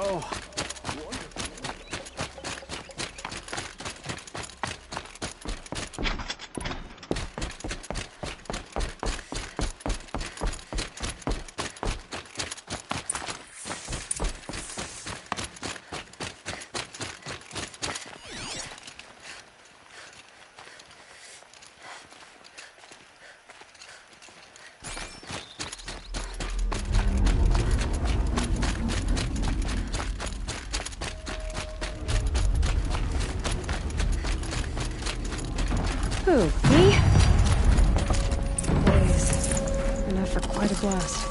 Oh. Who, me? Blaze. Enough for quite a blast.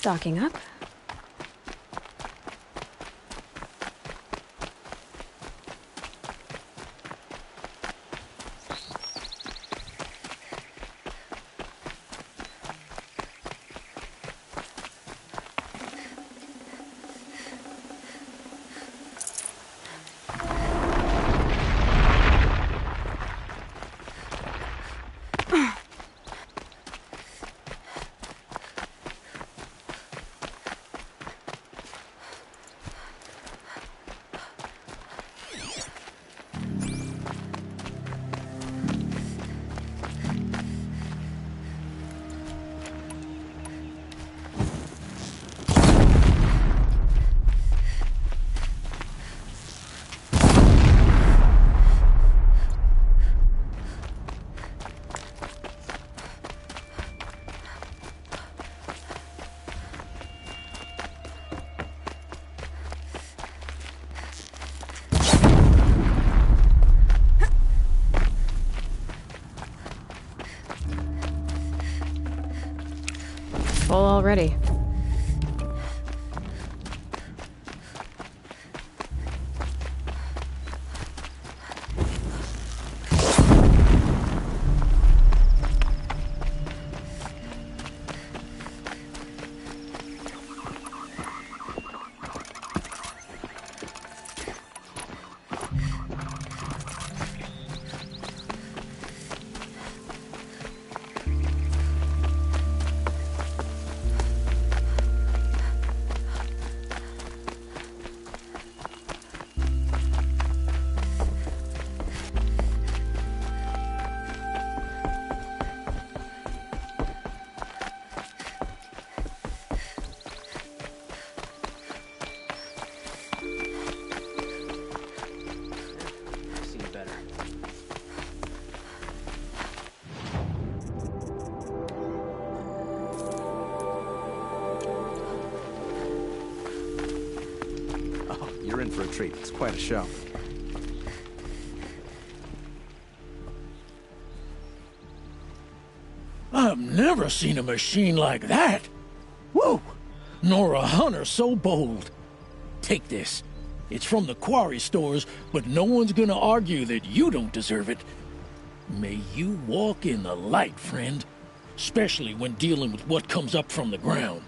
Stocking up. Full already. You're in for a treat. It's quite a show. I've never seen a machine like that. Whoa! Nor a hunter so bold. Take this. It's from the quarry stores, but no one's gonna argue that you don't deserve it. May you walk in the light, friend. Especially when dealing with what comes up from the ground.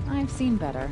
I've seen better.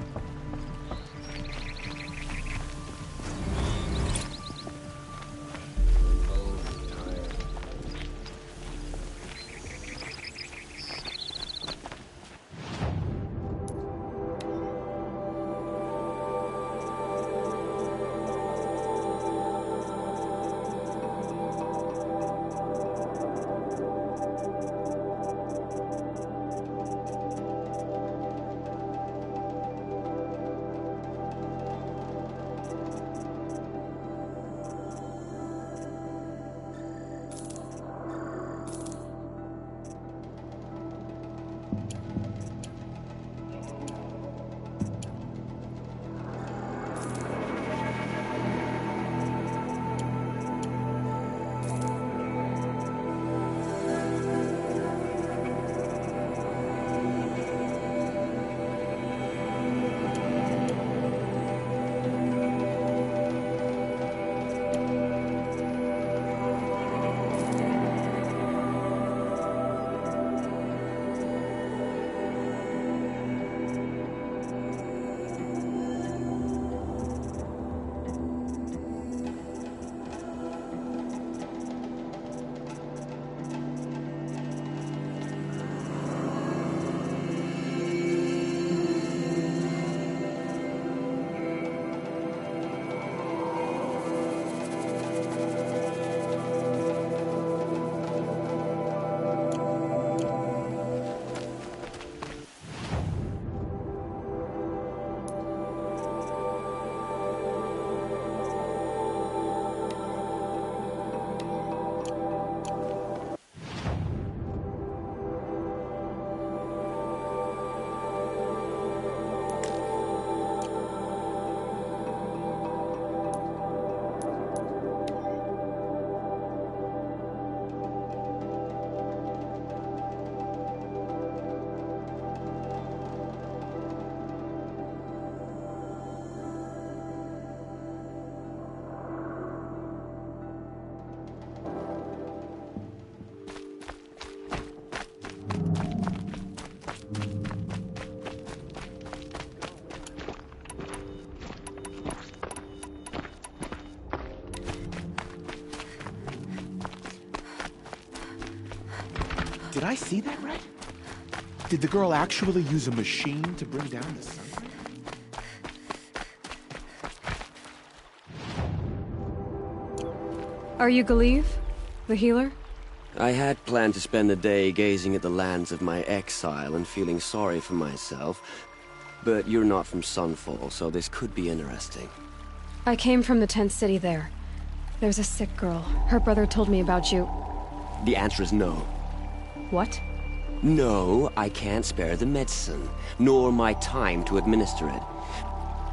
Did I see that right? Did the girl actually use a machine to bring down the sun? Are you Galeev? The healer? I had planned to spend the day gazing at the lands of my exile and feeling sorry for myself, but you're not from Sunfall, so this could be interesting. I came from the tent city there. There's a sick girl. Her brother told me about you. The answer is no. What? No, I can't spare the medicine, nor my time to administer it.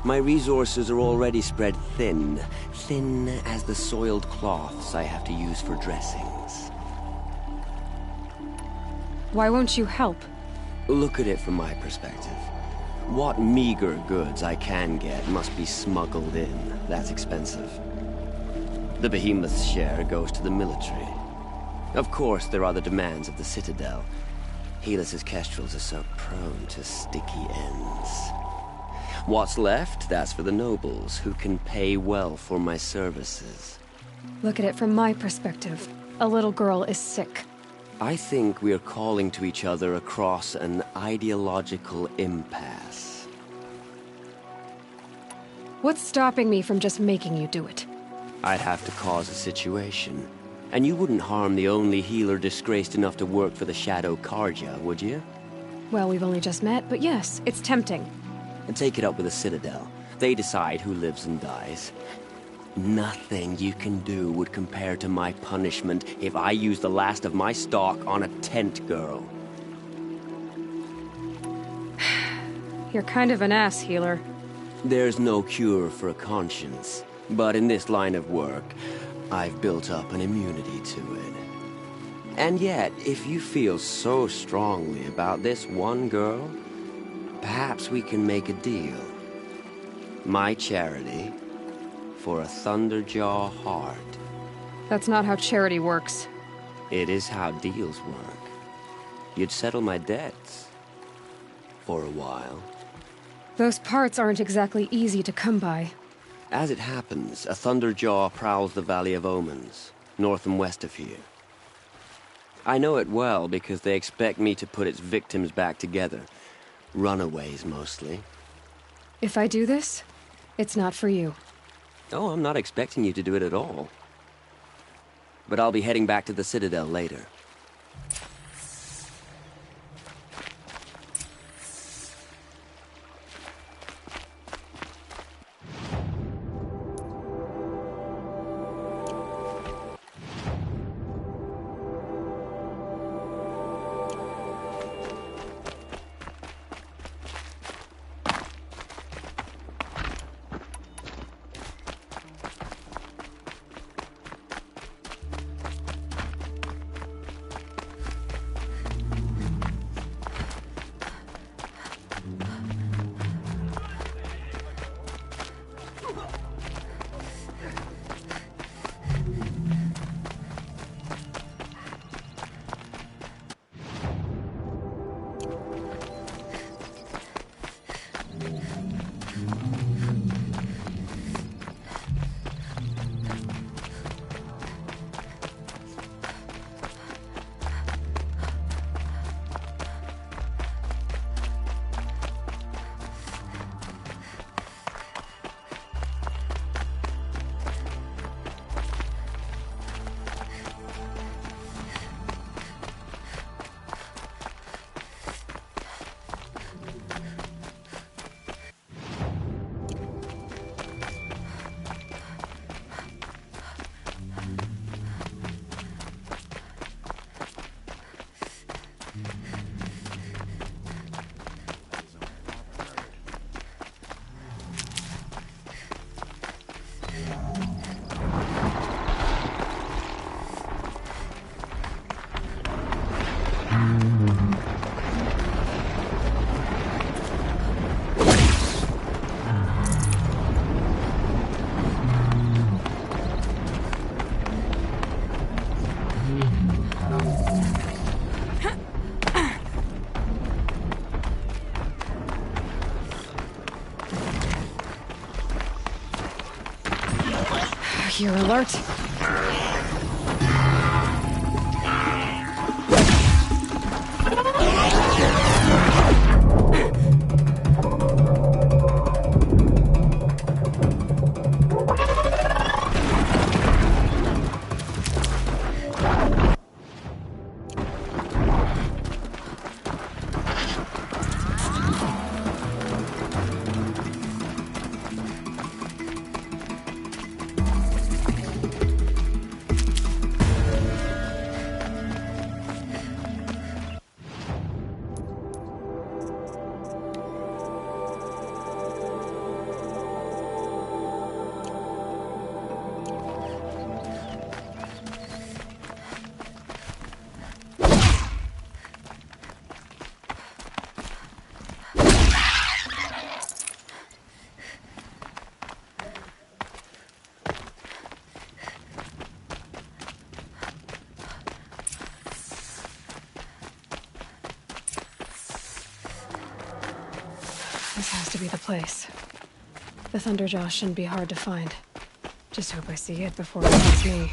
My resources are already spread thin, thin as the soiled cloths I have to use for dressings. Why won't you help? Look at it from my perspective. What meager goods I can get must be smuggled in. That's expensive. The behemoth's share goes to the military. Of course, there are the demands of the Citadel. Helis's kestrels are so prone to sticky ends. What's left, that's for the nobles, who can pay well for my services. Look at it from my perspective. A little girl is sick. I think we're calling to each other across an ideological impasse. What's stopping me from just making you do it? I'd have to cause a situation. And you wouldn't harm the only healer disgraced enough to work for the Shadow Karja, would you? Well, we've only just met, but yes, it's tempting. And take it up with the Citadel. They decide who lives and dies. Nothing you can do would compare to my punishment if I use the last of my stock on a tent girl. You're kind of an ass, healer. There's no cure for a conscience. But in this line of work, I've built up an immunity to it. And yet, if you feel so strongly about this one girl, perhaps we can make a deal. My charity for a Thunderjaw heart. That's not how charity works. It is how deals work. You'd settle my debts. For a while. Those parts aren't exactly easy to come by. As it happens, a Thunderjaw prowls the Valley of Omens, north and west of here. I know it well because they expect me to put its victims back together. Runaways, mostly. If I do this, it's not for you. Oh, I'm not expecting you to do it at all. But I'll be heading back to the Citadel later. You're alert. This has to be the place. The Thunderjaw shouldn't be hard to find. Just hope I see it before it finds me.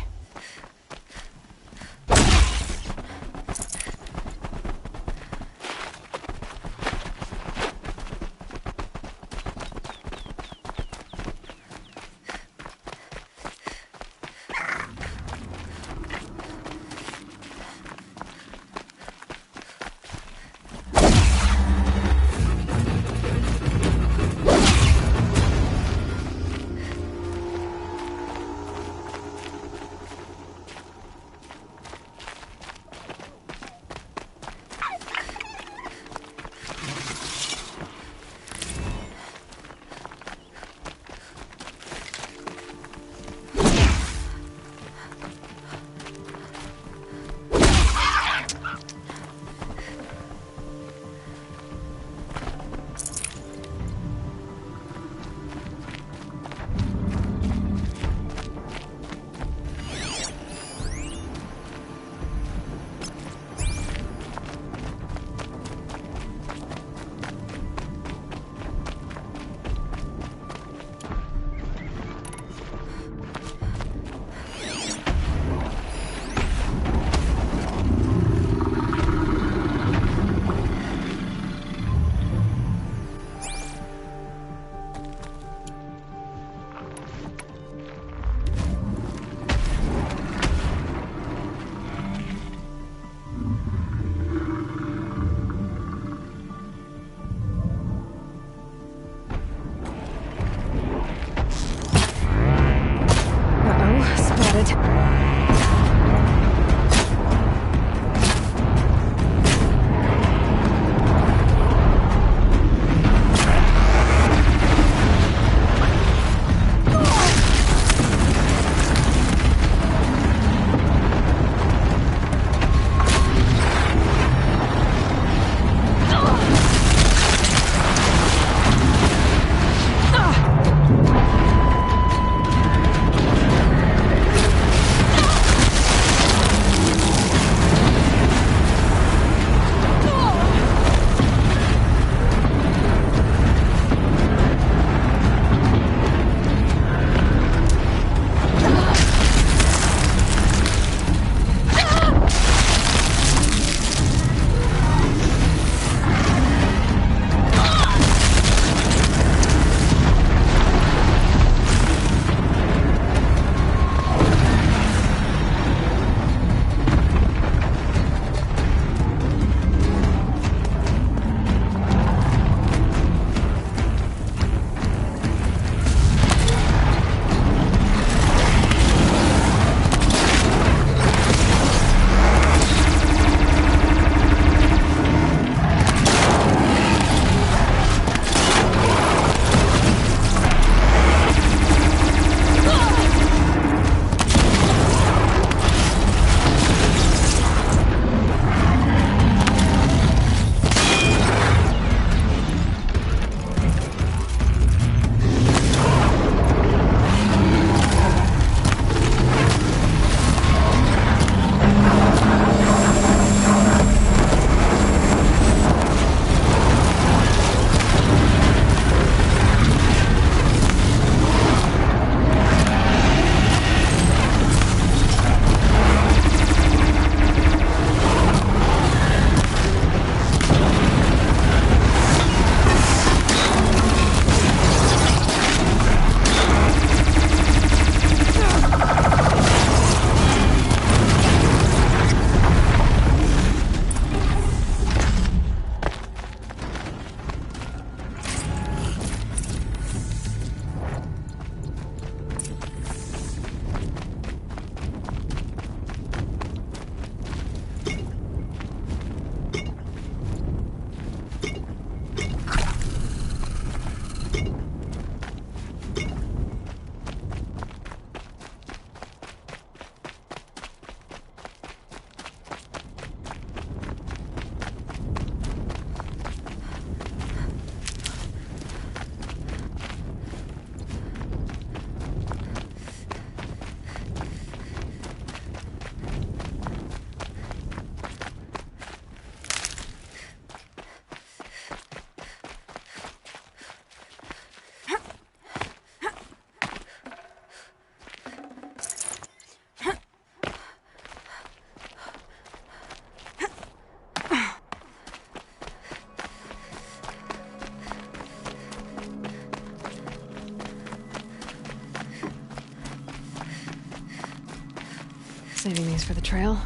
Saving these for the trail.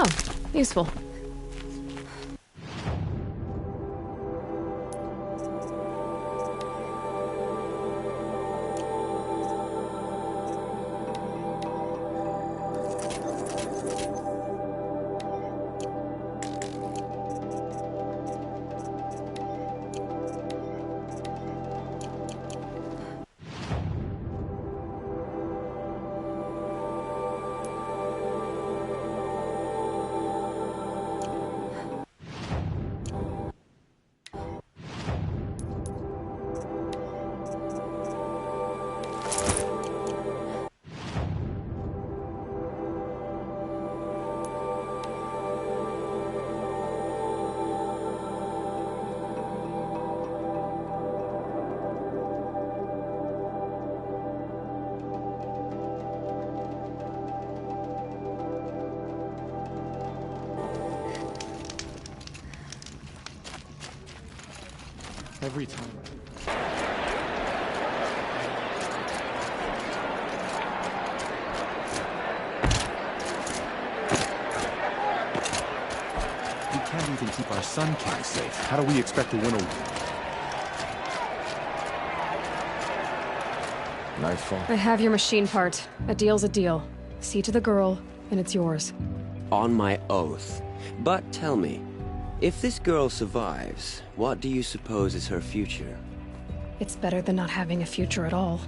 Oh, useful. Every time. We can't even keep our Sun King safe. How do we expect to win a... Nightfall. I have your machine part. A deal's a deal. See to the girl, and it's yours. On my oath. But tell me, if this girl survives, what do you suppose is her future? It's better than not having a future at all.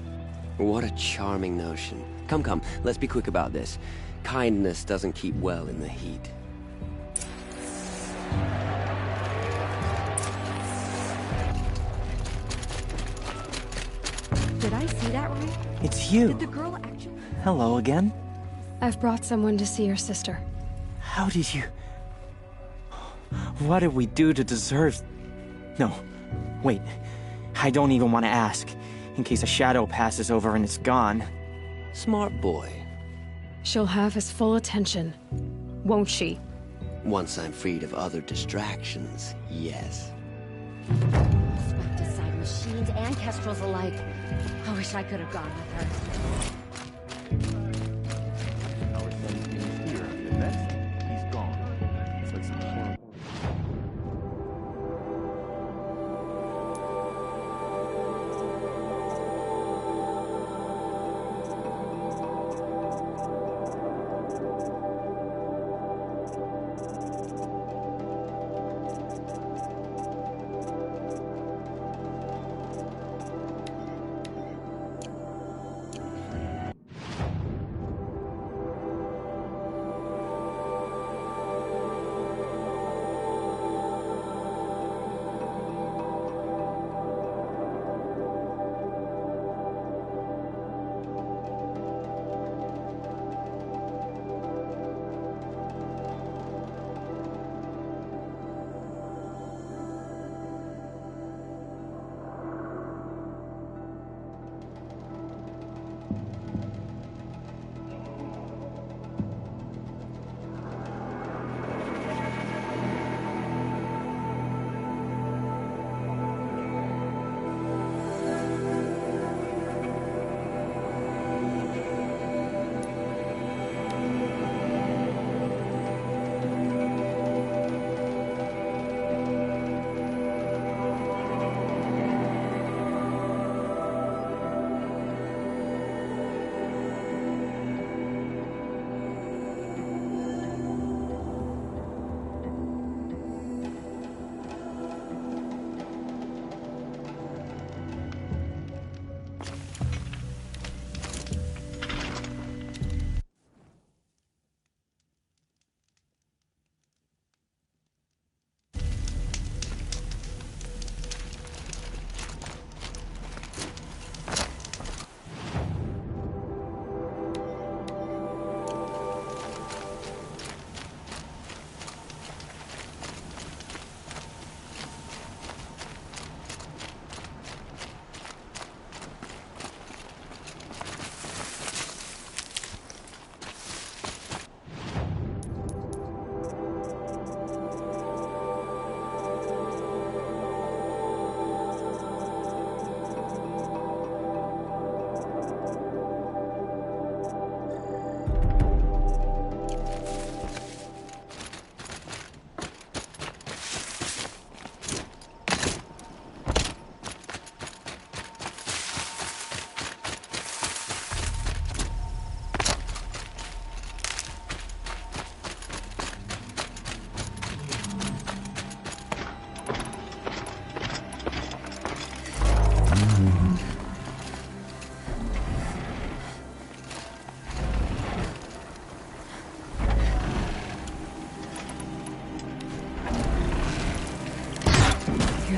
What a charming notion. Come, come, let's be quick about this. Kindness doesn't keep well in the heat. Did I see that right? It's you. Did the girl actually... Hello again. I've brought someone to see your sister. How did you... What did we do to deserve... No. Wait. I don't even want to ask. In case a shadow passes over and it's gone. Smart boy. She'll have his full attention, won't she? Once I'm freed of other distractions, yes. Decide machines and kestrels alike. I wish I could have gone with her. Our Sun King is here, and next, he's gone. It's like some horrible...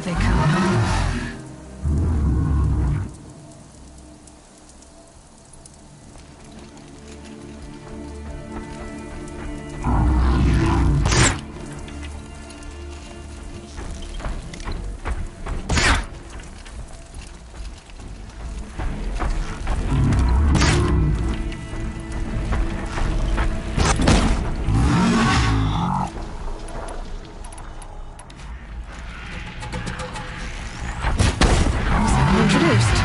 they come. Introduced.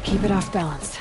Keep it off balance.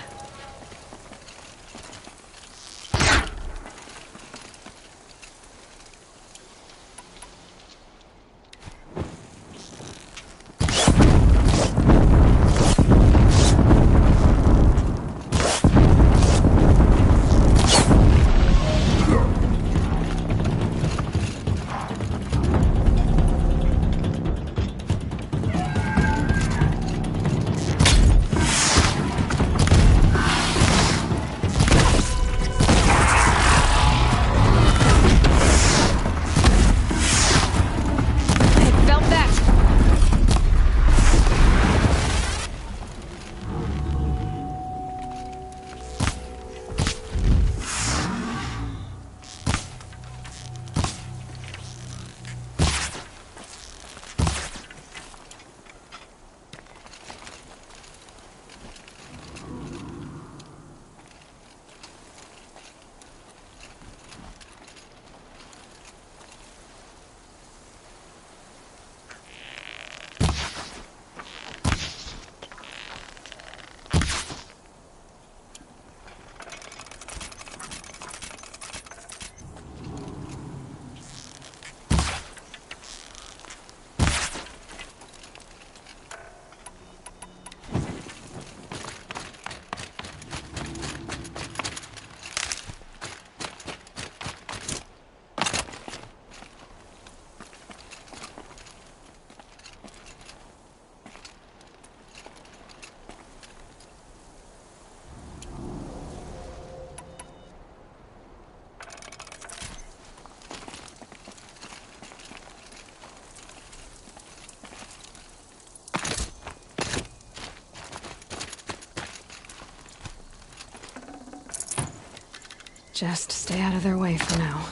Just stay out of their way for now.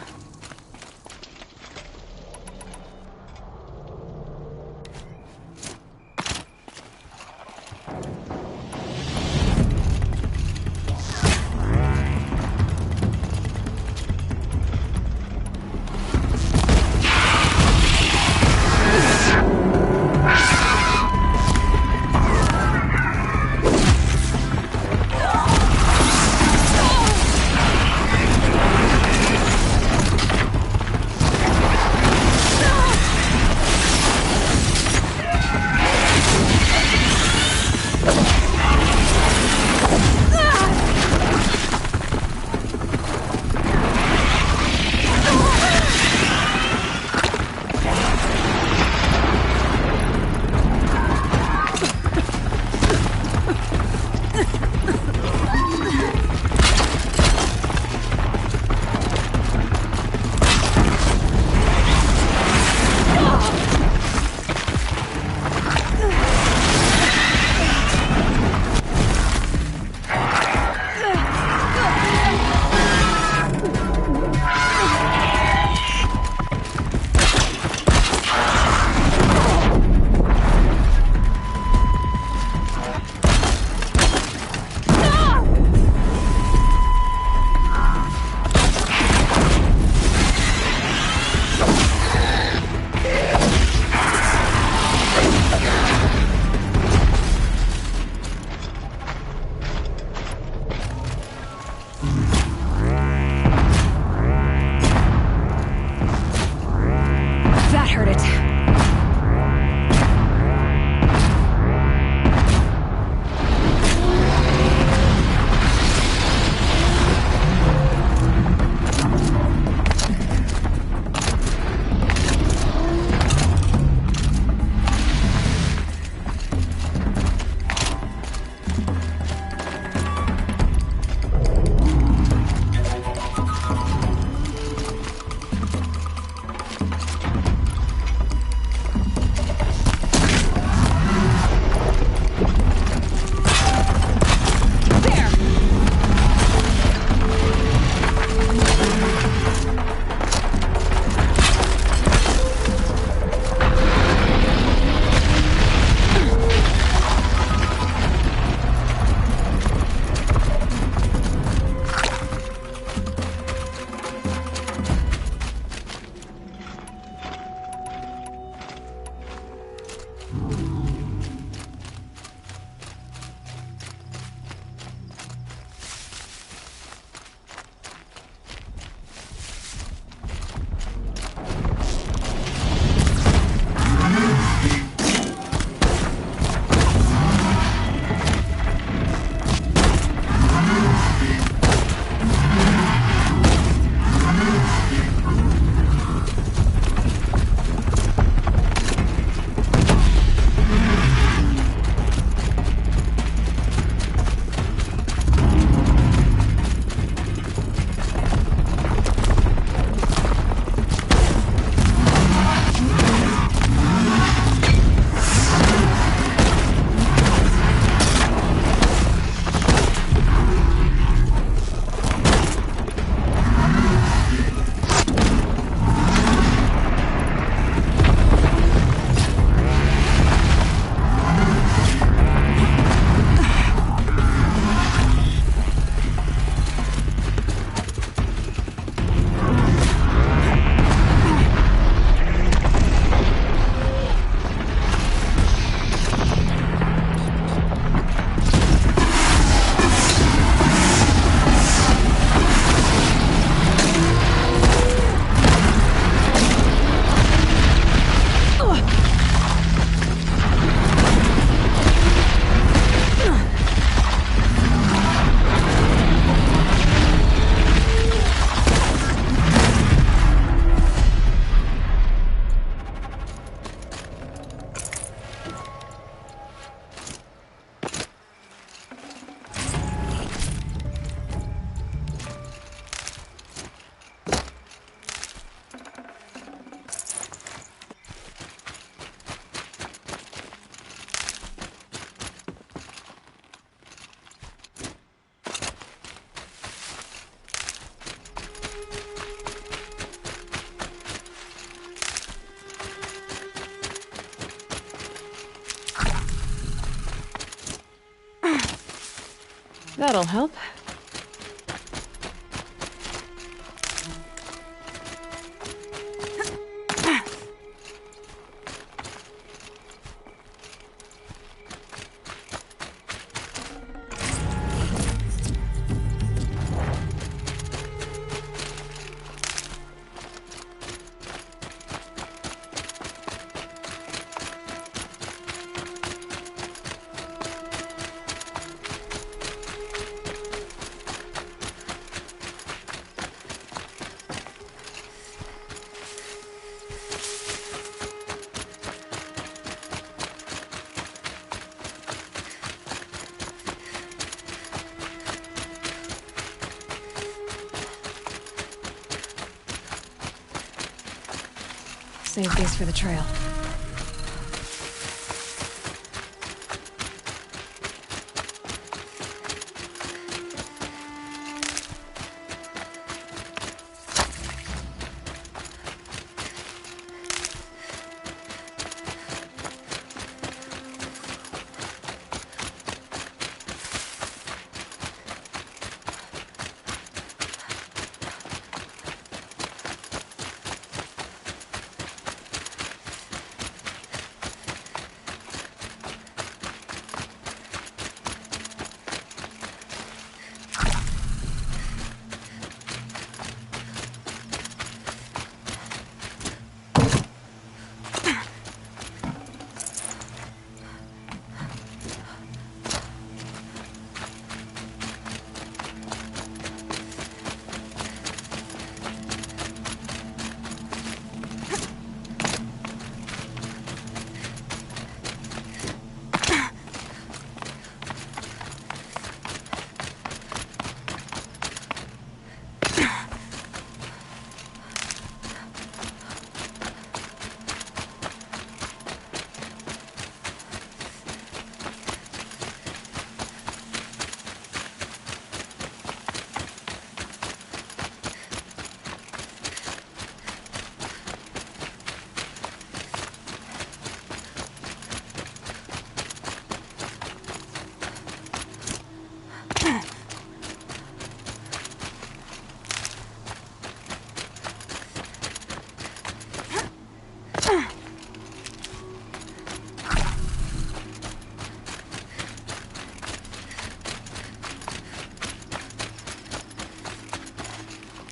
That hurt it. That'll help. Save these for the trail.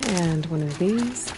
And one of these.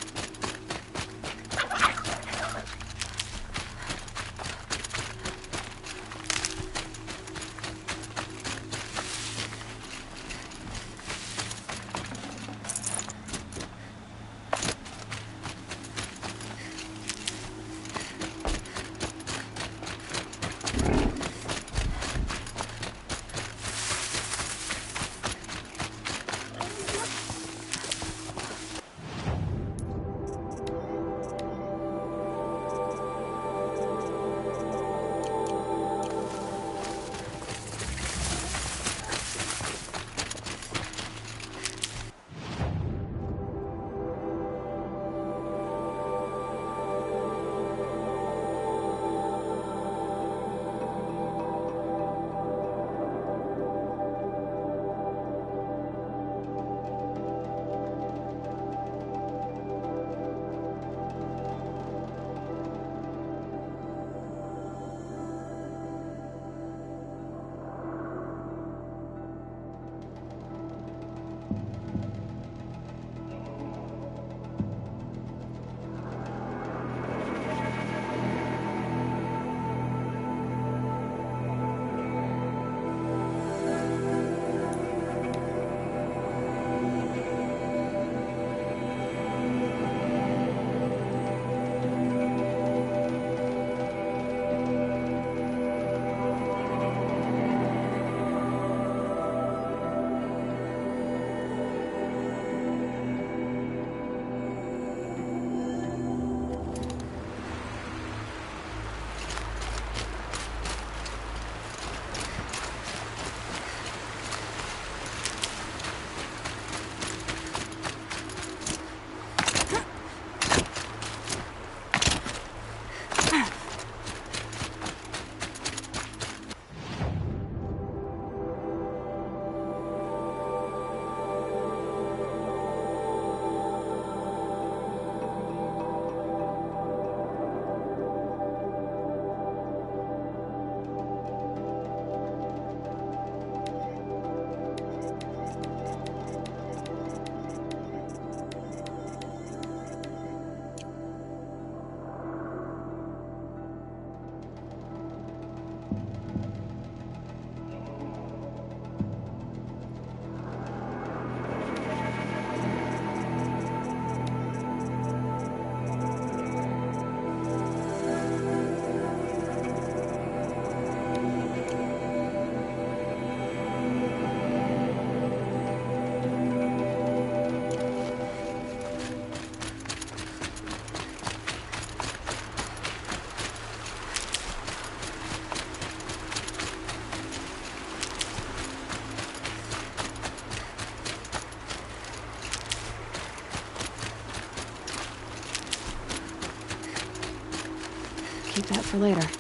keep that for later.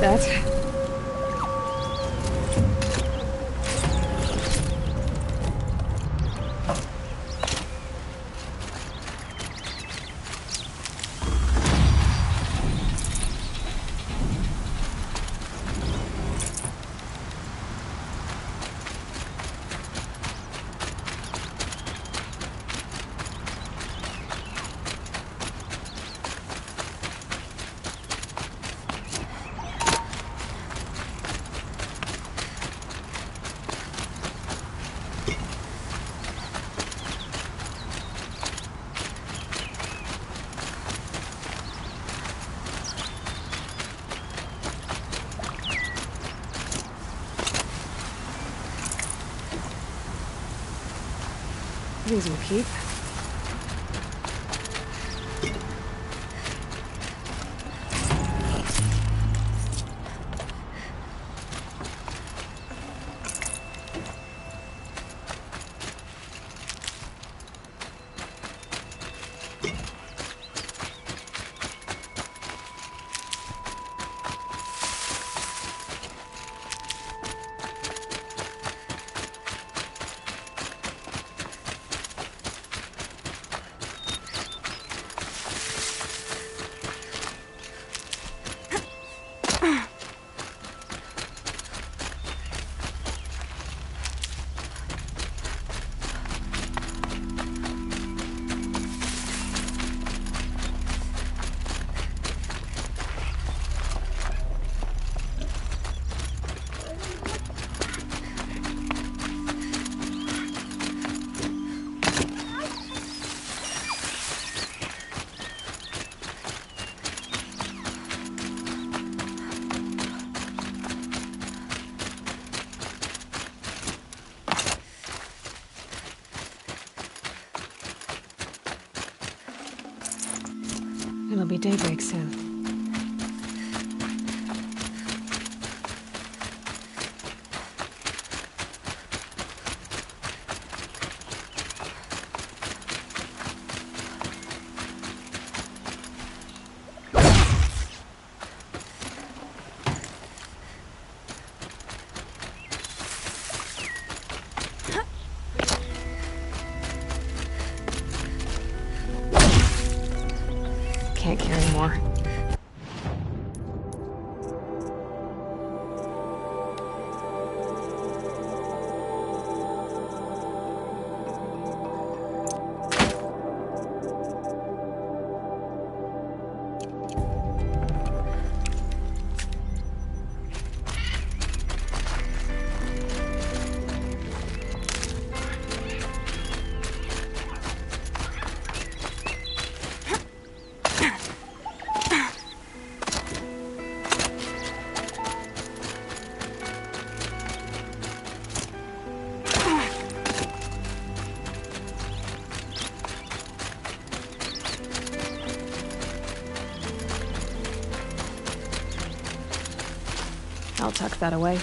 that. These will keep. be daybreak soon. Can't carry more. I'll tuck that away.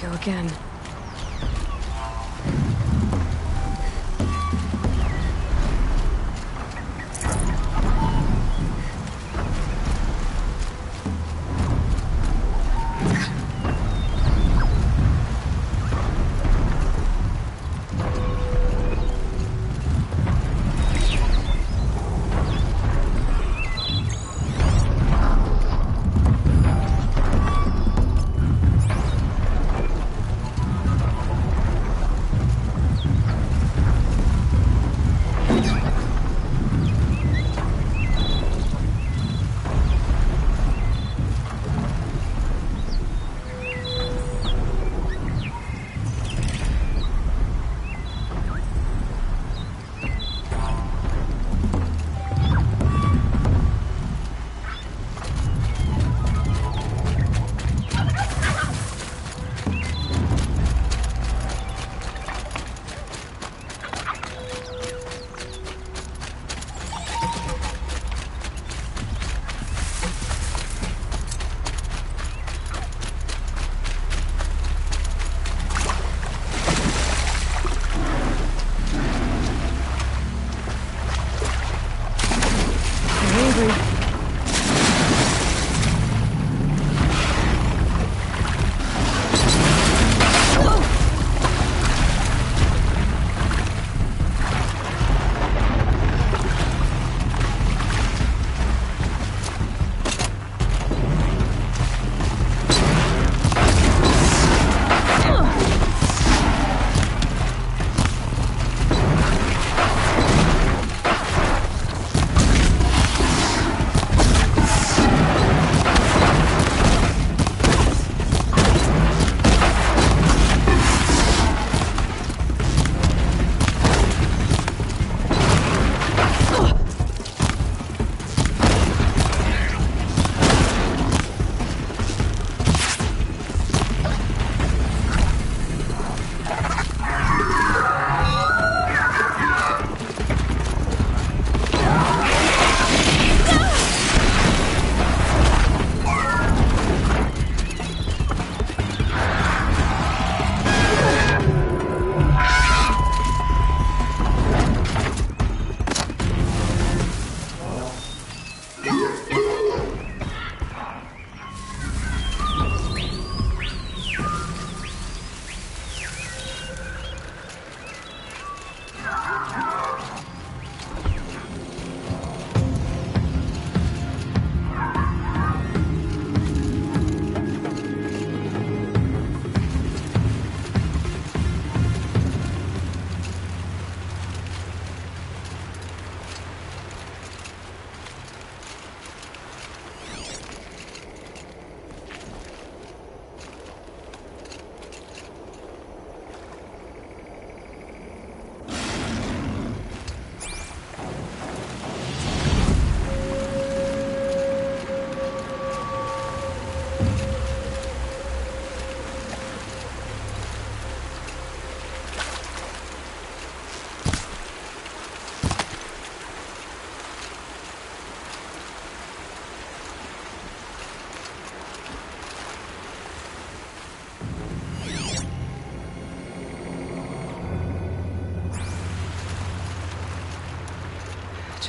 Go again.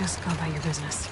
Just go about your business.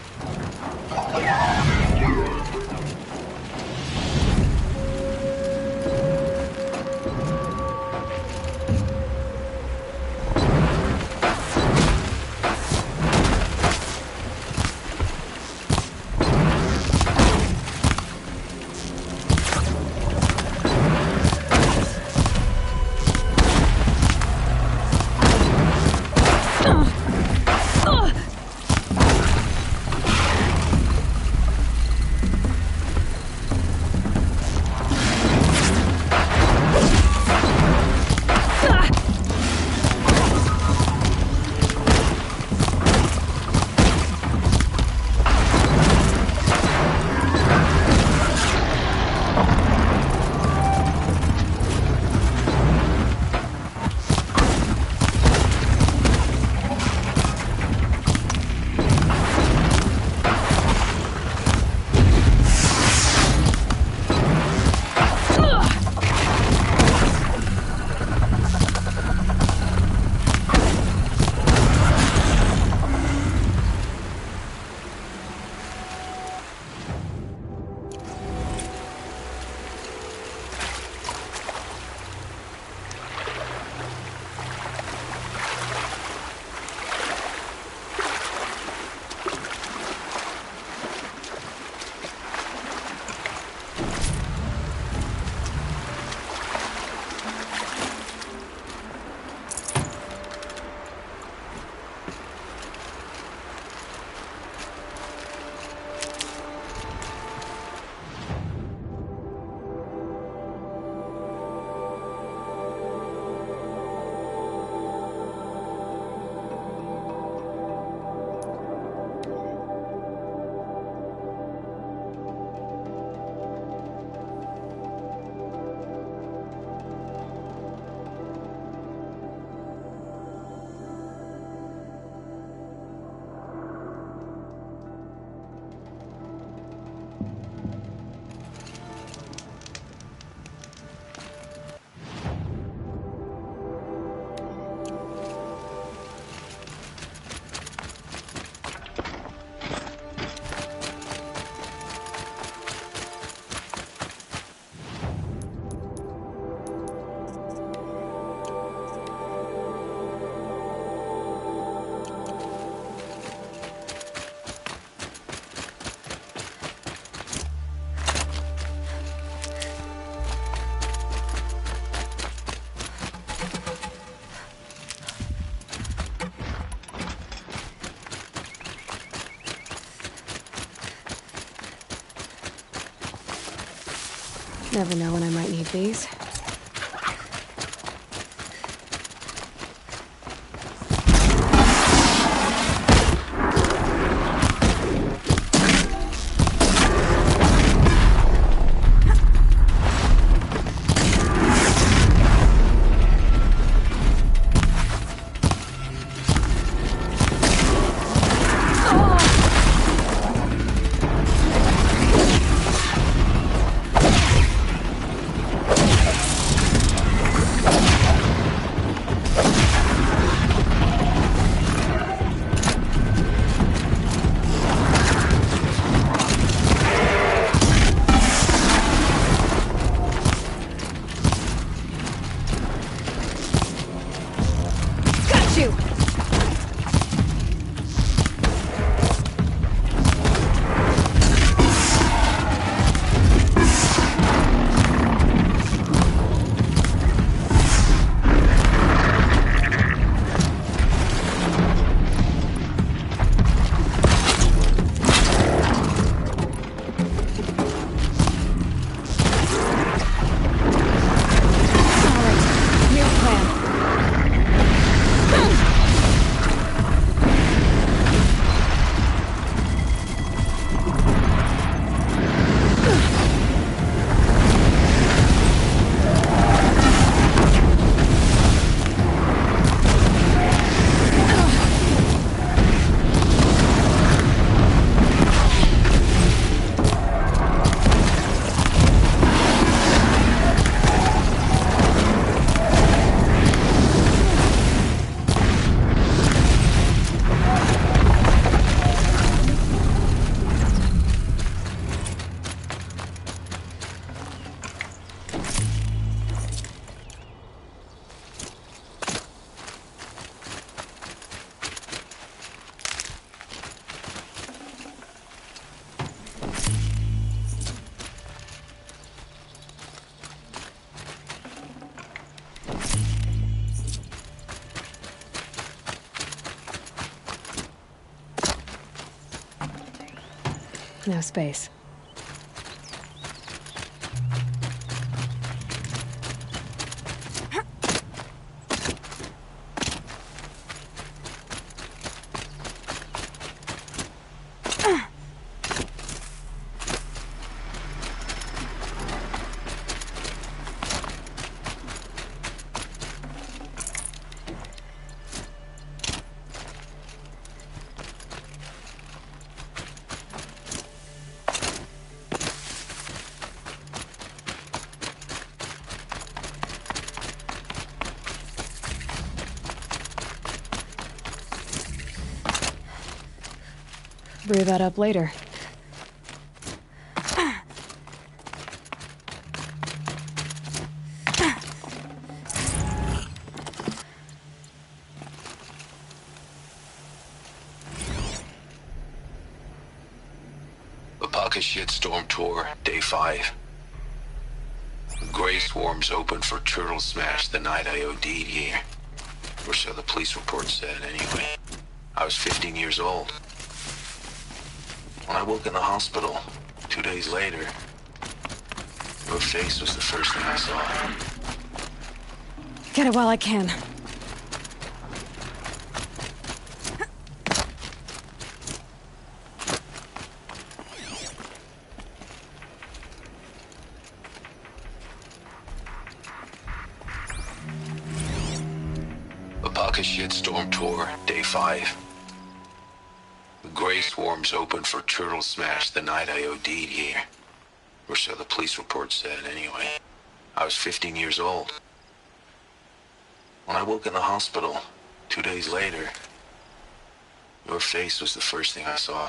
Never know when I might need these. no space. Brew that up later. Apaka Shitstorm Tour, Day 5. Gray swarms open for Turtle Smash the night I OD'd here. Or so the police report said, anyway. I was 15 years old. When I woke in the hospital, 2 days later, your face was the first thing I saw. Get it while I can. Apaka Shitstorm Tour, Day 5. The Gray swarms open for Turtle Smash the night I OD'd here. Or so the police report said, anyway. I was 15 years old. When I woke in the hospital, 2 days later, your face was the first thing I saw.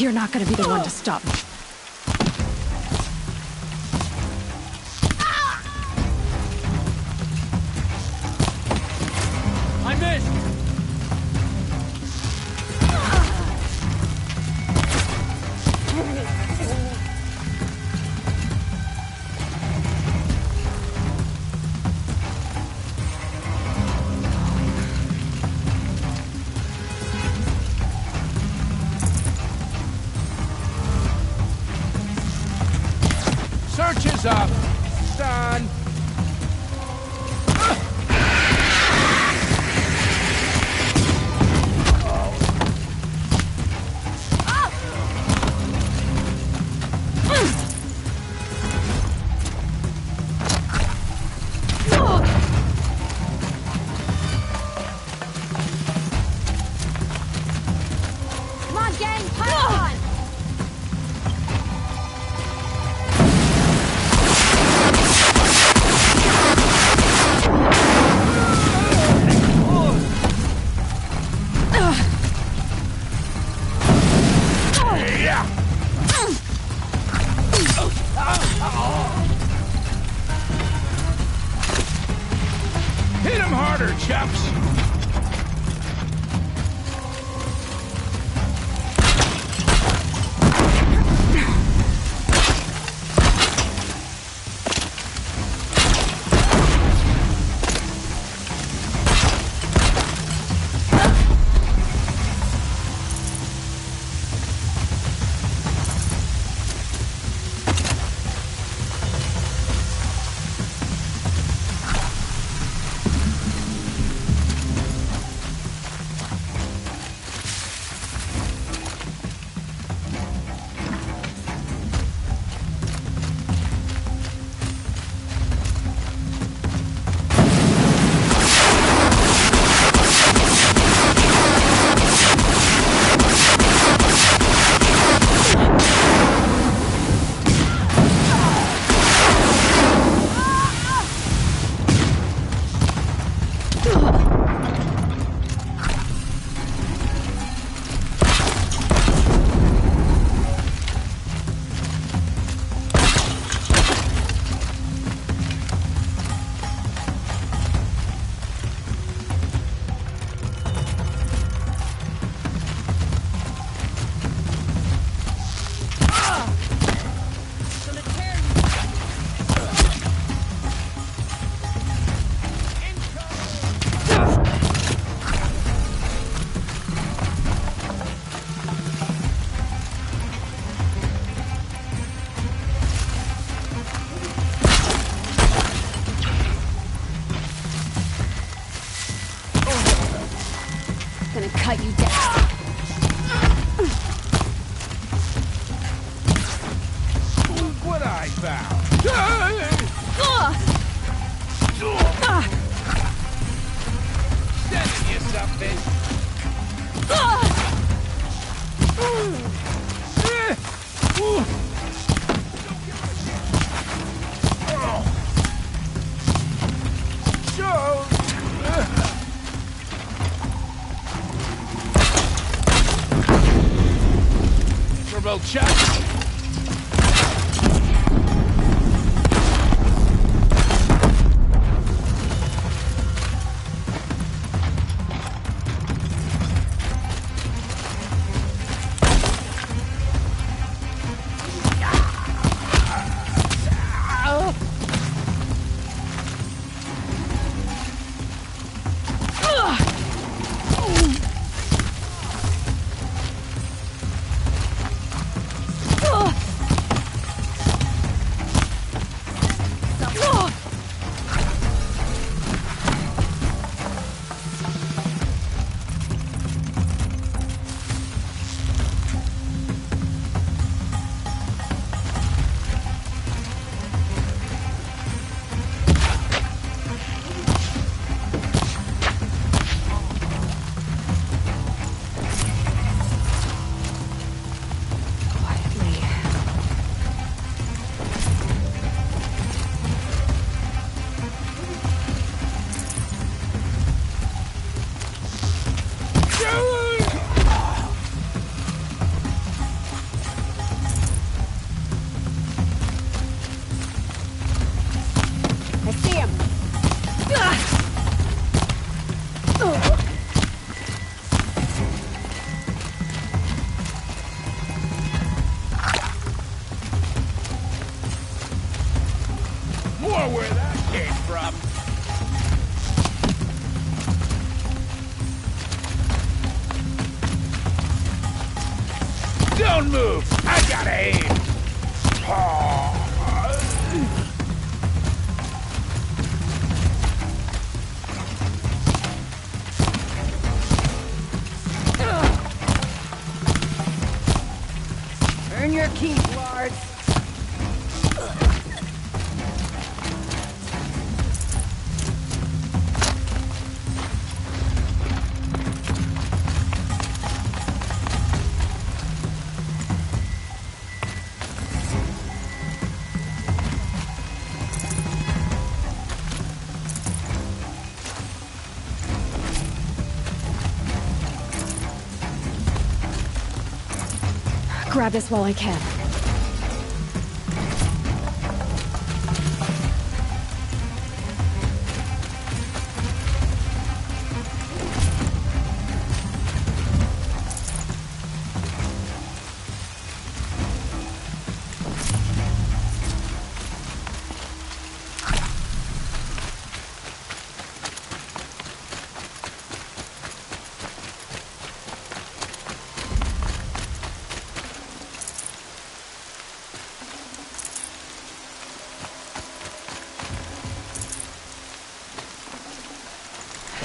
You're not gonna be the one to stop me. I missed! Search is up. Done. Come on, gang, pile on! Hit him harder, chaps. Gonna cut you down. Look what I found. Sending you something. Turbo chuck. more where that came from. Don't move! I gotta aim! Earn your keep, Lord. Grab this while I can.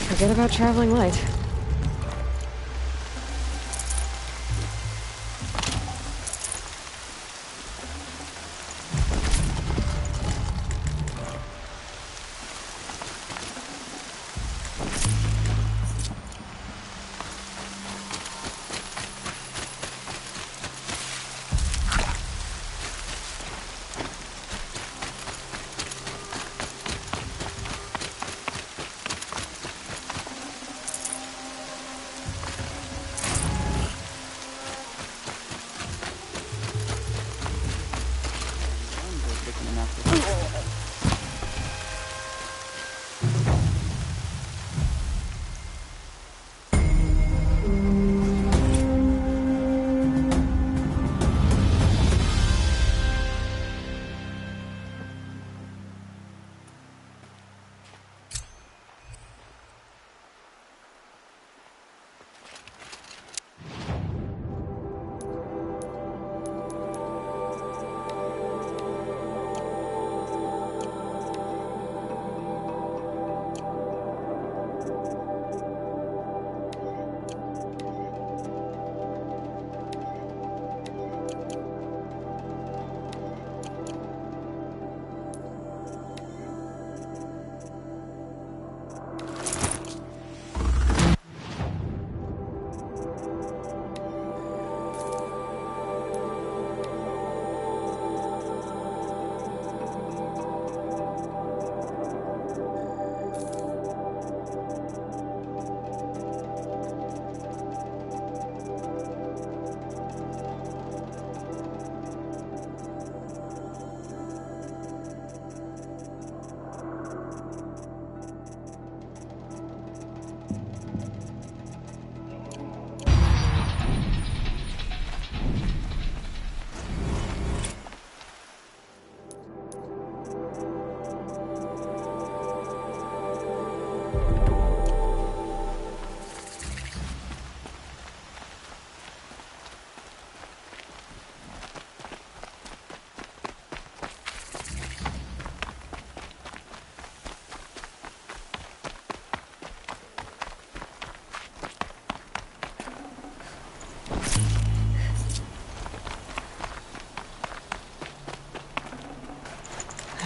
Forget about traveling light.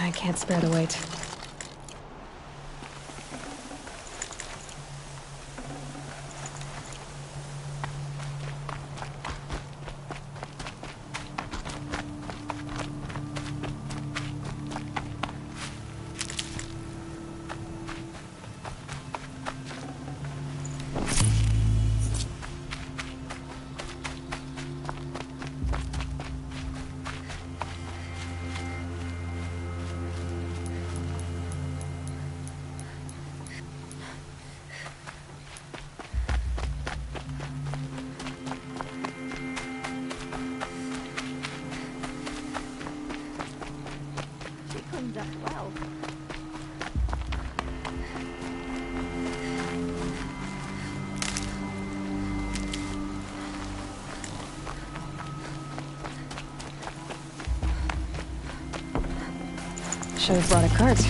I can't spare the weight. cleaned up well. Should have brought a cart.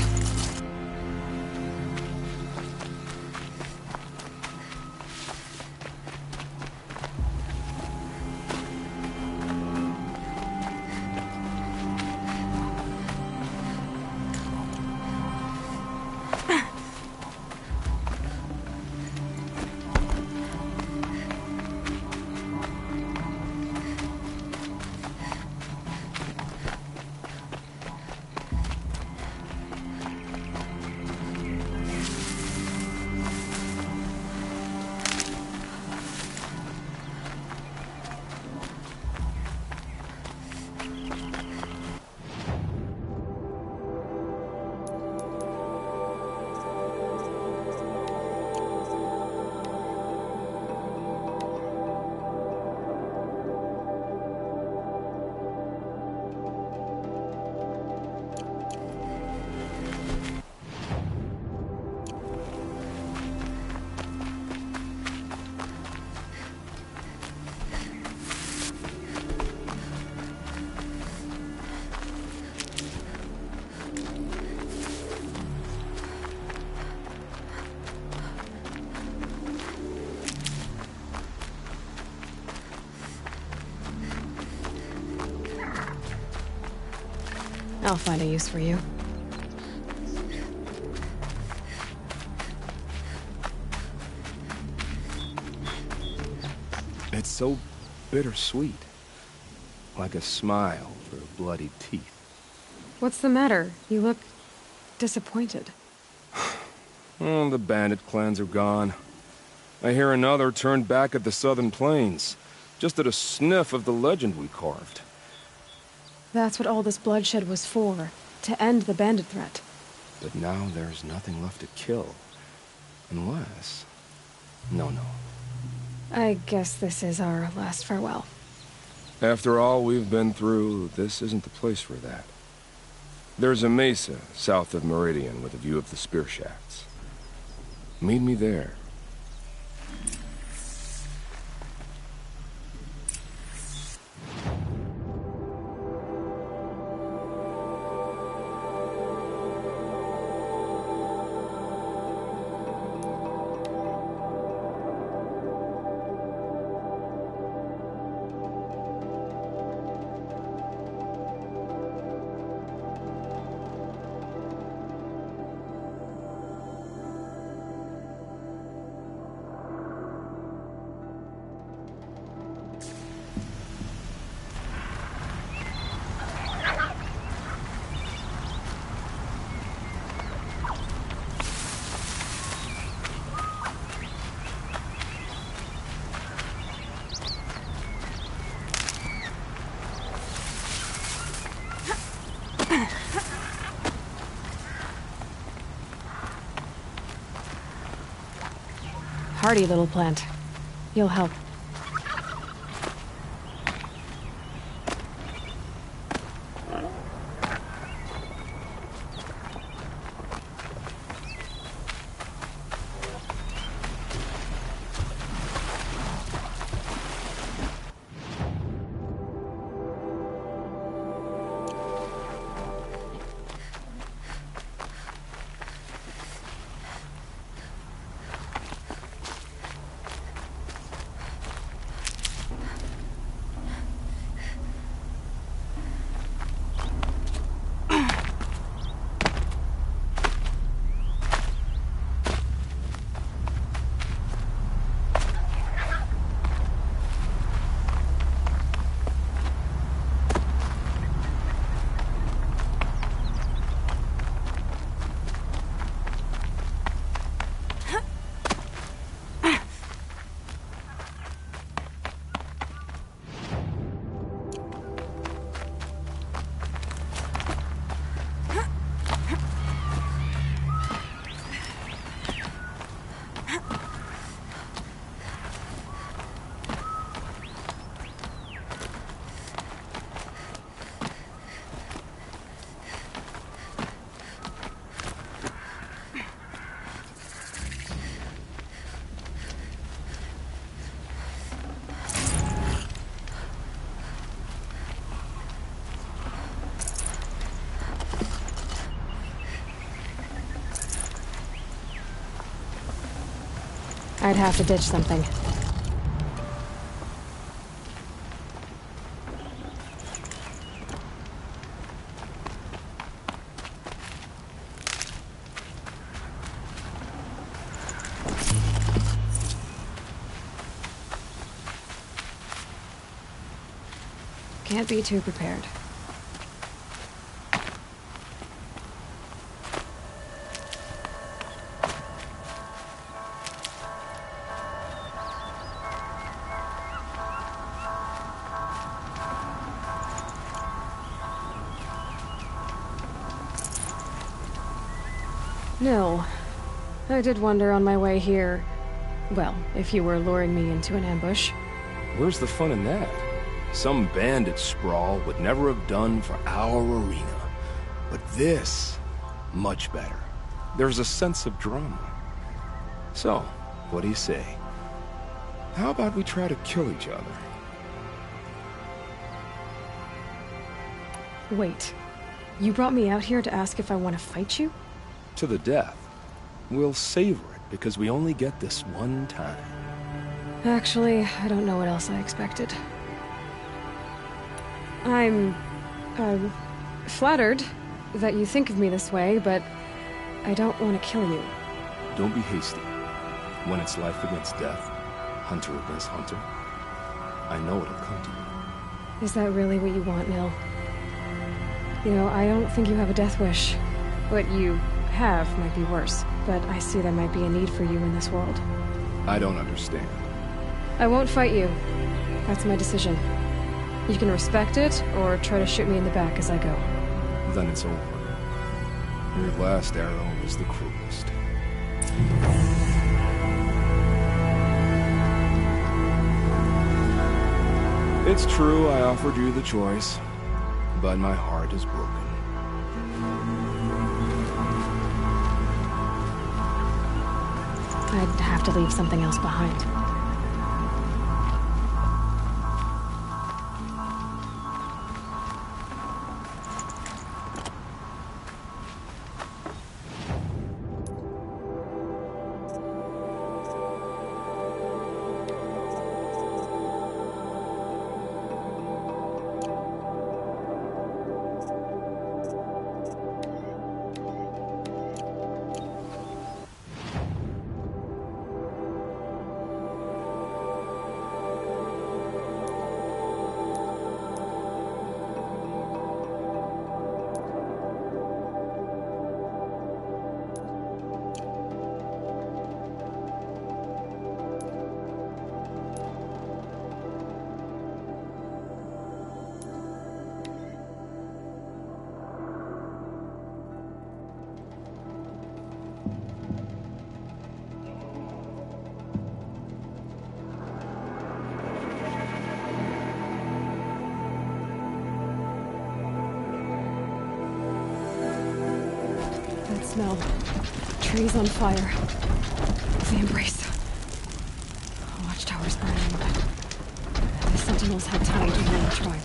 I'll find a use for you. It's so bittersweet. Like a smile for bloodied teeth. What's the matter? You look disappointed. Oh, the bandit clans are gone. I hear another turned back at the southern plains, just at a sniff of the legend we carved. That's what all this bloodshed was for, to end the bandit threat. But now there's nothing left to kill. Unless... No. I guess this is our last farewell. After all we've been through, this isn't the place for that. There's a mesa south of Meridian with a view of the spear shafts. Meet me there. Hardy little plant. You'll help. I'd have to ditch something. Can't be too prepared. No. I did wonder on my way here, well, if you were luring me into an ambush. Where's the fun in that? Some bandit sprawl would never have done for our arena. But this, much better. There's a sense of drama. So, what do you say? How about we try to kill each other? Wait. You brought me out here to ask if I want to fight you? To the death. We'll savor it because we only get this one time. Actually, I don't know what else I expected. I'm flattered that you think of me this way, but I don't want to kill you. Don't be hasty. When it's life against death, hunter against hunter, I know it'll come to you. Is that really what you want, Nil? You know, I don't think you have a death wish. What you have might be worse, but I see there might be a need for you in this world. I don't understand. I won't fight you. That's my decision. You can respect it, or try to shoot me in the back as I go. Then it's over. Your last arrow was the cruelest. It's true I offered you the choice, but my heart is broken. I'd have to leave something else behind. Smell. Trees on fire. The embrace. Watchtower's burning, but the sentinels had time to warn the tribe.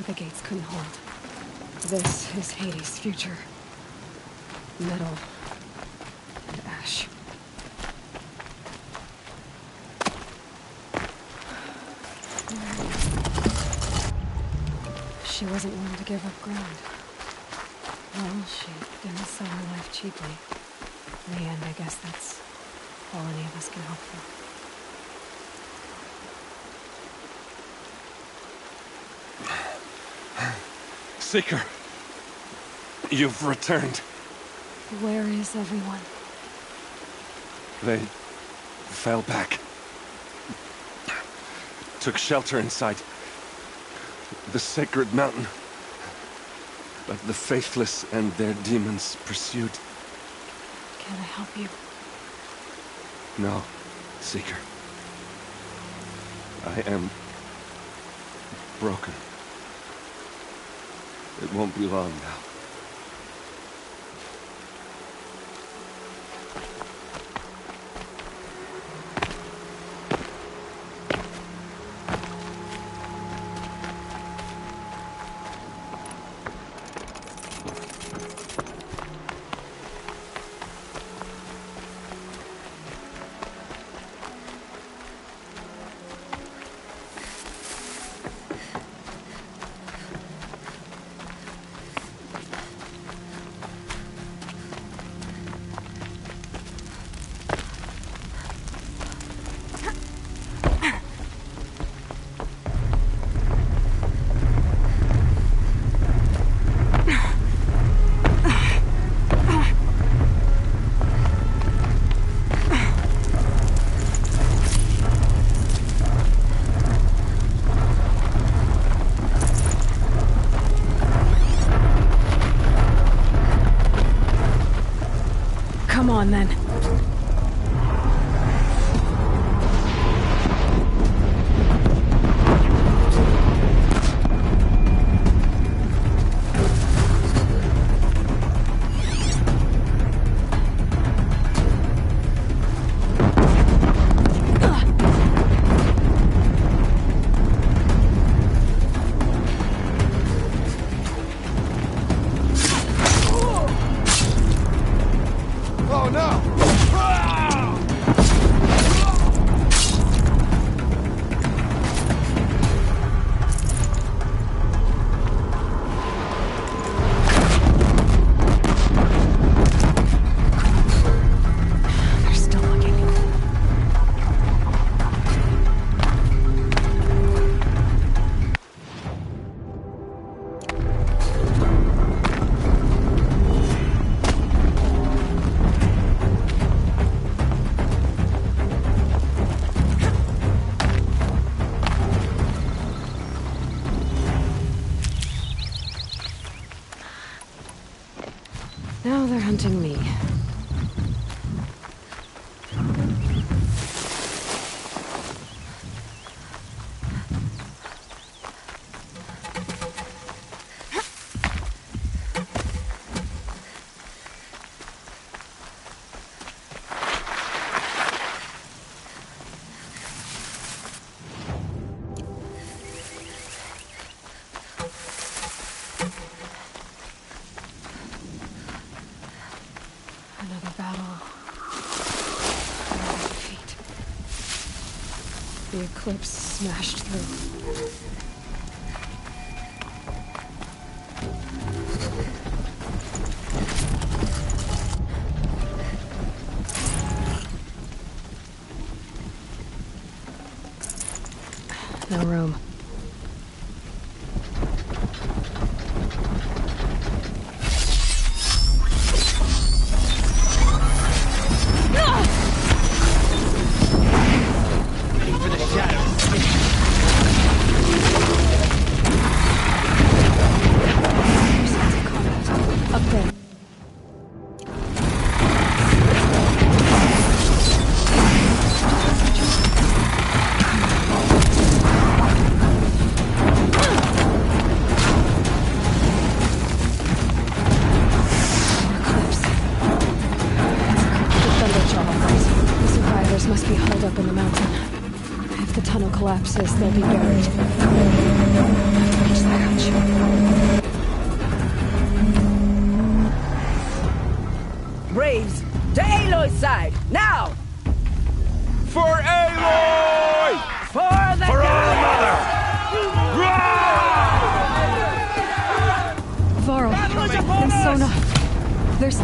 The gates couldn't hold. This is Hades' future. Metal and ash. She wasn't willing to give up ground. Well, she didn't sell her life cheaply. In the end, I guess that's all any of us can hope for. Seeker, you've returned. Where is everyone? They fell back. Took shelter inside the sacred mountain. But the faithless and their demons pursued. Can I help you? No, Seeker. I am broken. It won't be long now. Come on, then. Oh no! They're still looking. Now they're hunting me. Another battle. Another defeat. The eclipse smashed through. No room. For the shadows. Up there. The survivors must be holed up in the mountain. If the tunnel collapses, they'll be buried. Reach the hatch.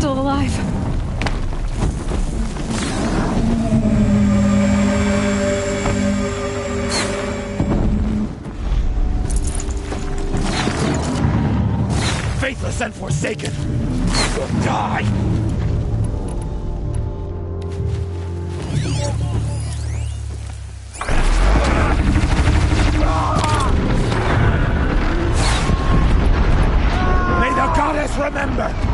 still alive. Faithless and forsaken, you'll die! May the goddess remember!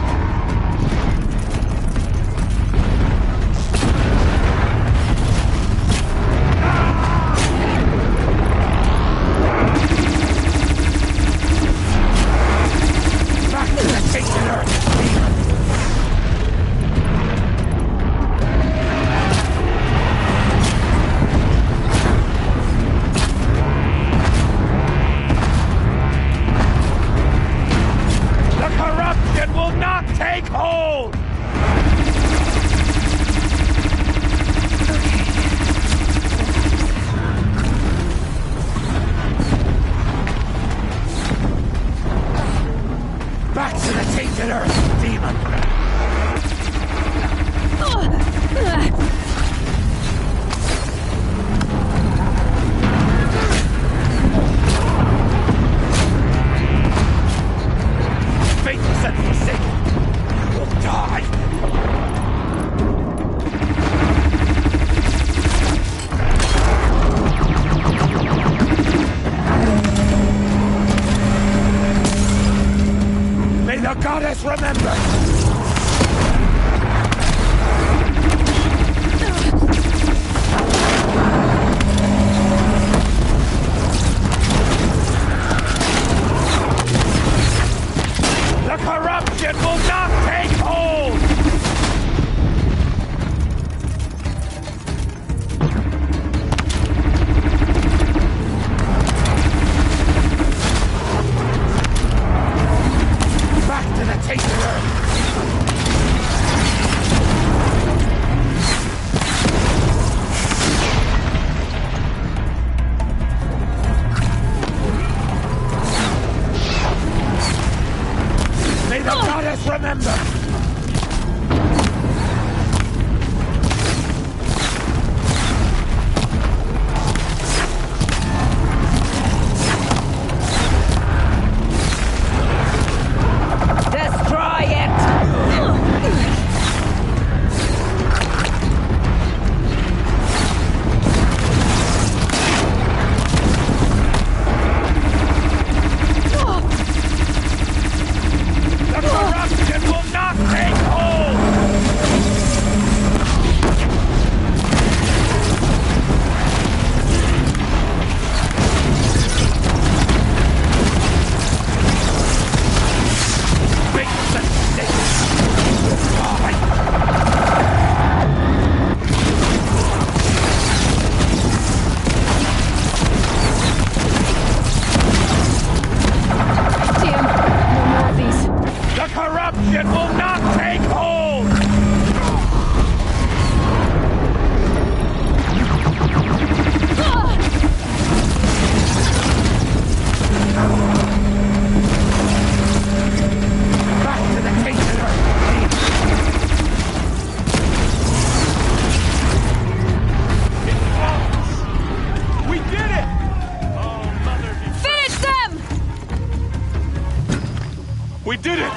We did it!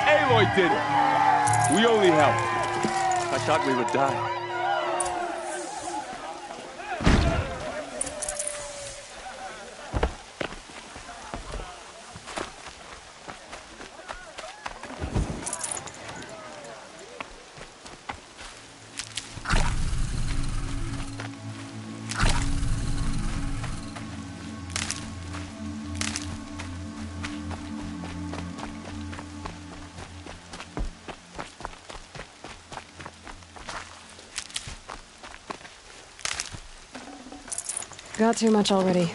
Aloy did it! We only helped. I thought we would die. Got too much already.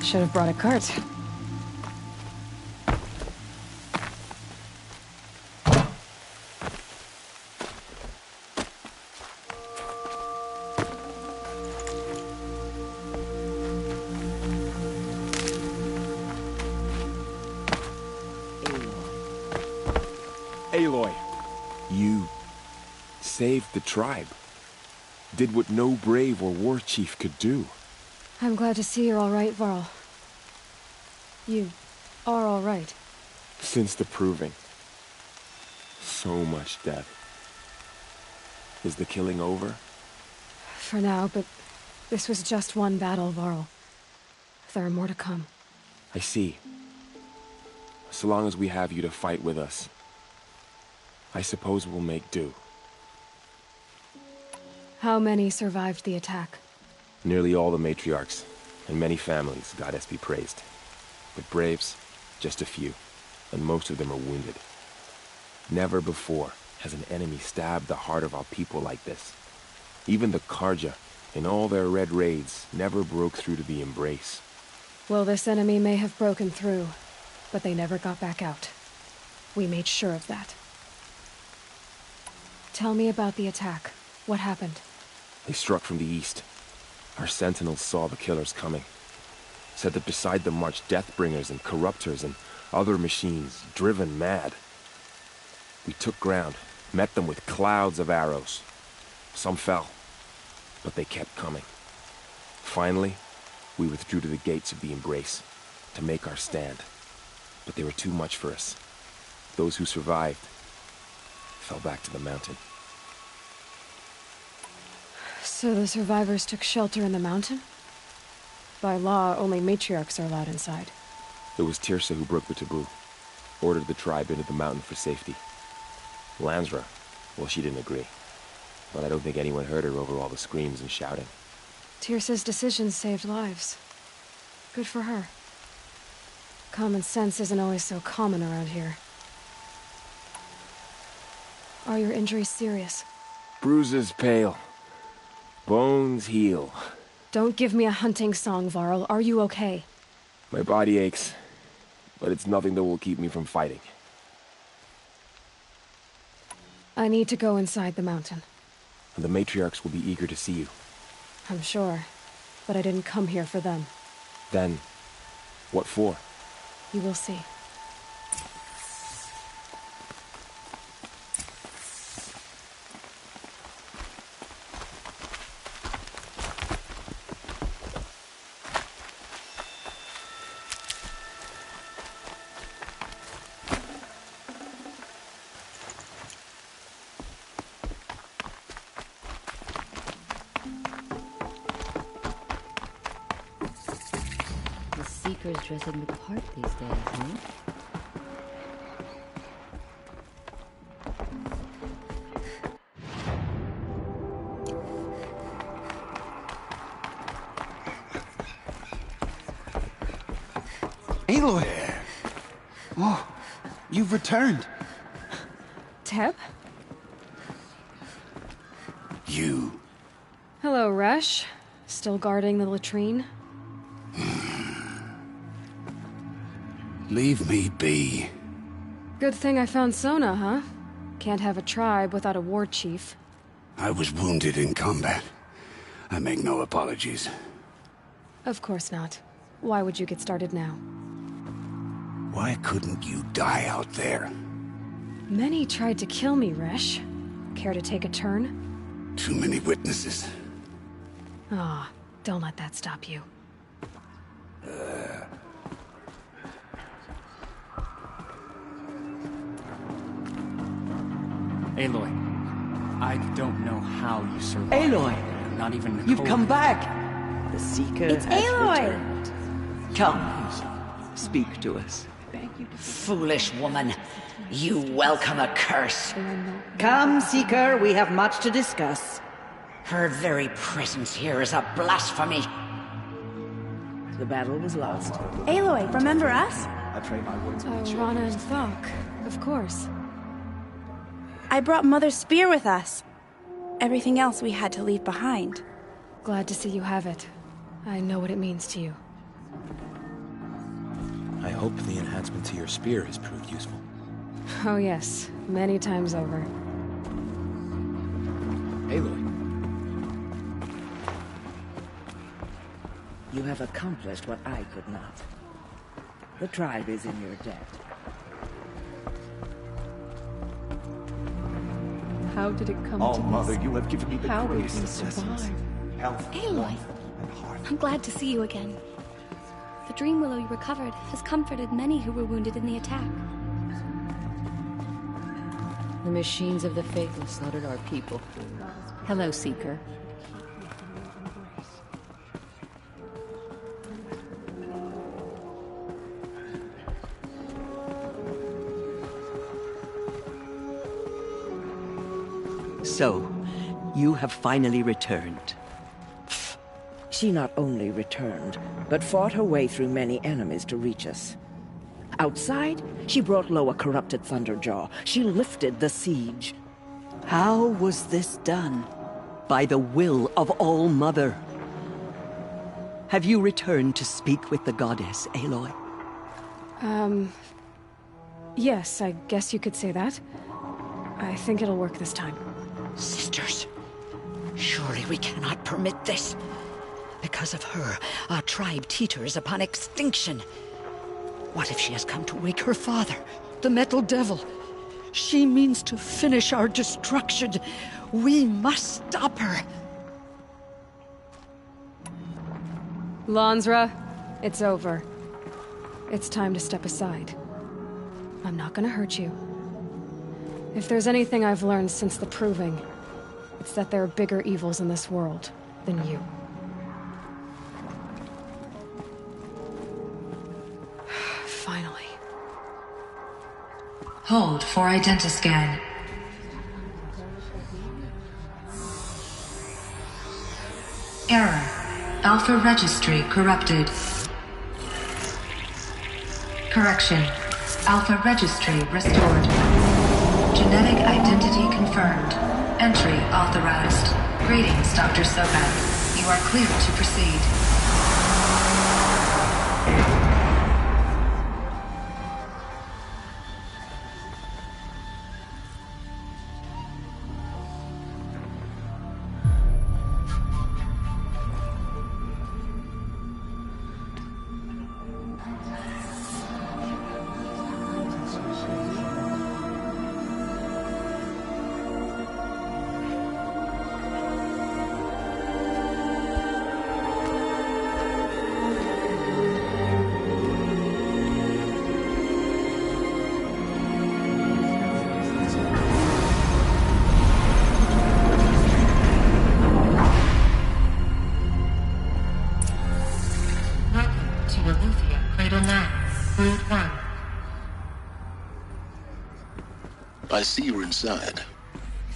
Should have brought a cart. Aloy, you saved the tribe. Did what no brave or war chief could do. I'm glad to see you're all right, Varl. You are all right. Since the proving. So much death. Is the killing over? For now, but this was just one battle, Varl. There are more to come. I see. So long as we have you to fight with us, I suppose we'll make do. How many survived the attack? Nearly all the matriarchs, and many families, goddess be praised. But braves, just a few, and most of them are wounded. Never before has an enemy stabbed the heart of our people like this. Even the Karja, in all their red raids, never broke through to the embrace. Well, this enemy may have broken through, but they never got back out. We made sure of that. Tell me about the attack. What happened? They struck from the east. Our sentinels saw the killers coming. Said that beside them marched Deathbringers and Corruptors and other machines, driven mad. We took ground, met them with clouds of arrows. Some fell, but they kept coming. Finally, we withdrew to the gates of the Embrace to make our stand. But they were too much for us. Those who survived fell back to the mountain. So the survivors took shelter in the mountain? By law, only matriarchs are allowed inside. It was Tirsa who broke the taboo. Ordered the tribe into the mountain for safety. Lansra, well, she didn't agree. But I don't think anyone heard her over all the screams and shouting. Tirsa's decisions saved lives. Good for her. Common sense isn't always so common around here. Are your injuries serious? Bruises pale. Bones heal. Don't give me a hunting song, Varl. Are you okay? My body aches, but it's nothing that will keep me from fighting. I need to go inside the mountain. And the matriarchs will be eager to see you. I'm sure, but I didn't come here for them. Then, what for? You will see. Seekers dressing the part these days, huh? Aloy! Oh, you've returned. Teb? You. Hello, Resh. Still guarding the latrine? Leave me be. Good thing I found Sona, huh? Can't have a tribe without a war chief. I was wounded in combat. I make no apologies. Of course not. Why would you get started now? Why couldn't you die out there? Many tried to kill me, Resh. Care to take a turn? Too many witnesses. Ah, don't let that stop you. Aloy, I don't know how you survived. Aloy! Not even Nicole. You've come back! The Seeker It's has Aloy! returned. Come, speak to us. Foolish woman, you welcome a curse. Come, Seeker, we have much to discuss. Her very presence here is a blasphemy. The battle was lost. Aloy, remember us? I trade my words with each Rana and Thok, of course. I brought Mother's spear with us. Everything else we had to leave behind. Glad to see you have it. I know what it means to you. I hope the enhancement to your spear has proved useful. Oh yes, many times over. Aloy. You have accomplished what I could not. The tribe is in your debt. How did it come Oh, to Mother, this? you have given me the How will greatest you of blessings. survive? Health, Aloy, wealth, and heart. I'm glad to see you again. The dream willow you recovered has comforted many who were wounded in the attack. The machines of the Faithless slaughtered our people. Hello, Seeker. So, you have finally returned. She not only returned, but fought her way through many enemies to reach us. Outside, she brought low a corrupted Thunderjaw. She lifted the siege. How was this done? By the will of All-Mother. Have you returned to speak with the goddess, Aloy? Yes, I guess you could say that. I think it'll work this time. Sisters, surely we cannot permit this. Because of her, our tribe teeters upon extinction. What if she has come to wake her father, the Metal Devil? She means to finish our destruction. We must stop her. Lansra, it's over. It's time to step aside. I'm not gonna hurt you. If there's anything I've learned since the Proving, it's that there are bigger evils in this world than you. Finally. Hold for identiscan. Error. Alpha registry corrupted. Correction. Alpha registry restored. Genetic identity confirmed. Entry authorized. Greetings, Dr. Sobek. You are clear to proceed. I see you're inside.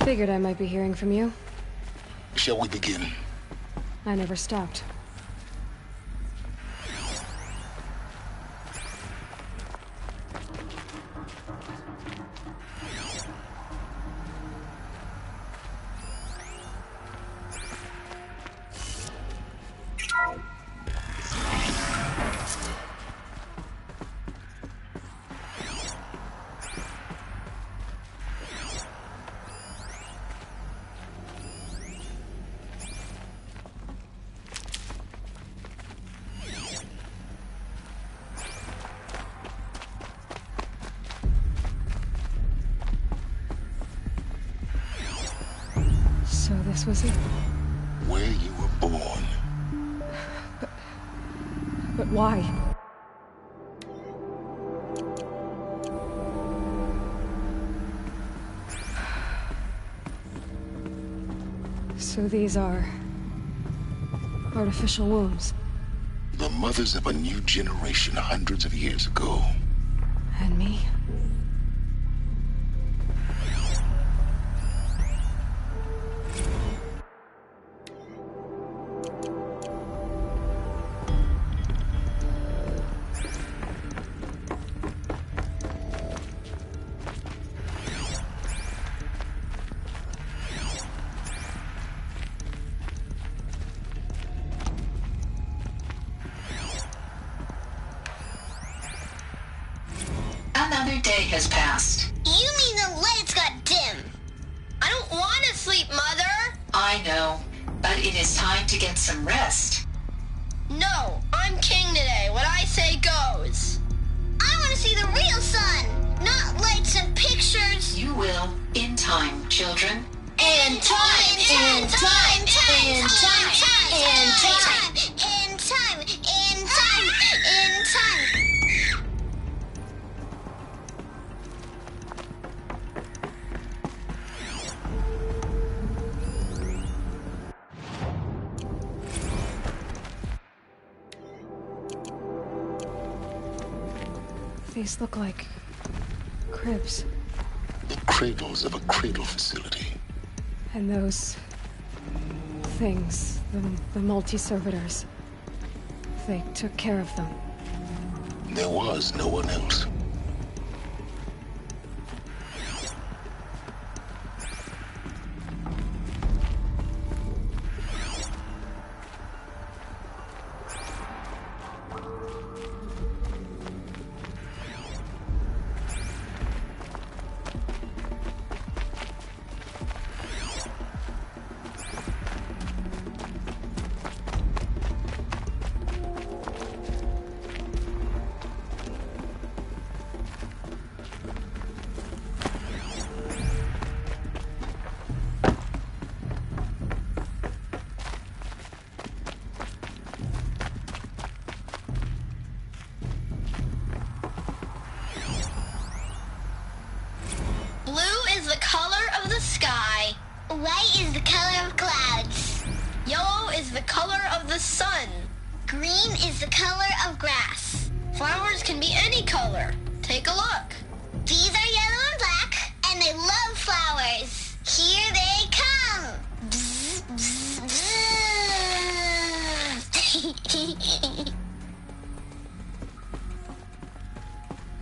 Figured I might be hearing from you. Shall we begin? I never stopped. So this was it? Where you were born. But why? So these are artificial wombs. The mothers of a new generation hundreds of years ago. And me? has passed. You mean the lights got dim? I don't want to sleep, Mother! I know, but it is time to get some rest. No, I'm king today. What I say goes. I want to see the real sun, not lights and pictures. You will, in time, children. In time, in time, in time, in time, in time, in time, in time, in time. These look like cribs. The cradles of a cradle facility. And those things, the multi-servitors, they took care of them. There was no one else. White is the color of clouds. Yellow is the color of the sun. Green is the color of grass. Flowers can be any color. Take a look. These are yellow and black, and they love flowers. Here they come. Bzz, bzz, bzz.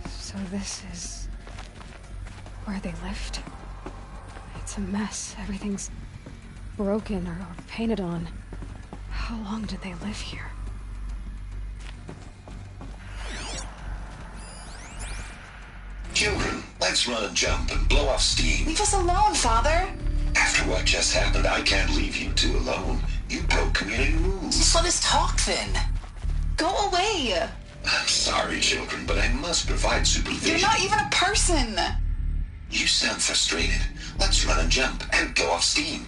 So this is where they lived? It's a mess. Everything's broken or painted on. How long did they live here? Children, let's run and jump and blow off steam. Leave us alone, Father. After what just happened, I can't leave you two alone. You broke community rules. Just let us talk then. Go away. I'm sorry, children, but I must provide supervision. You're not even a person. You sound frustrated. Let's run and jump and blow off steam.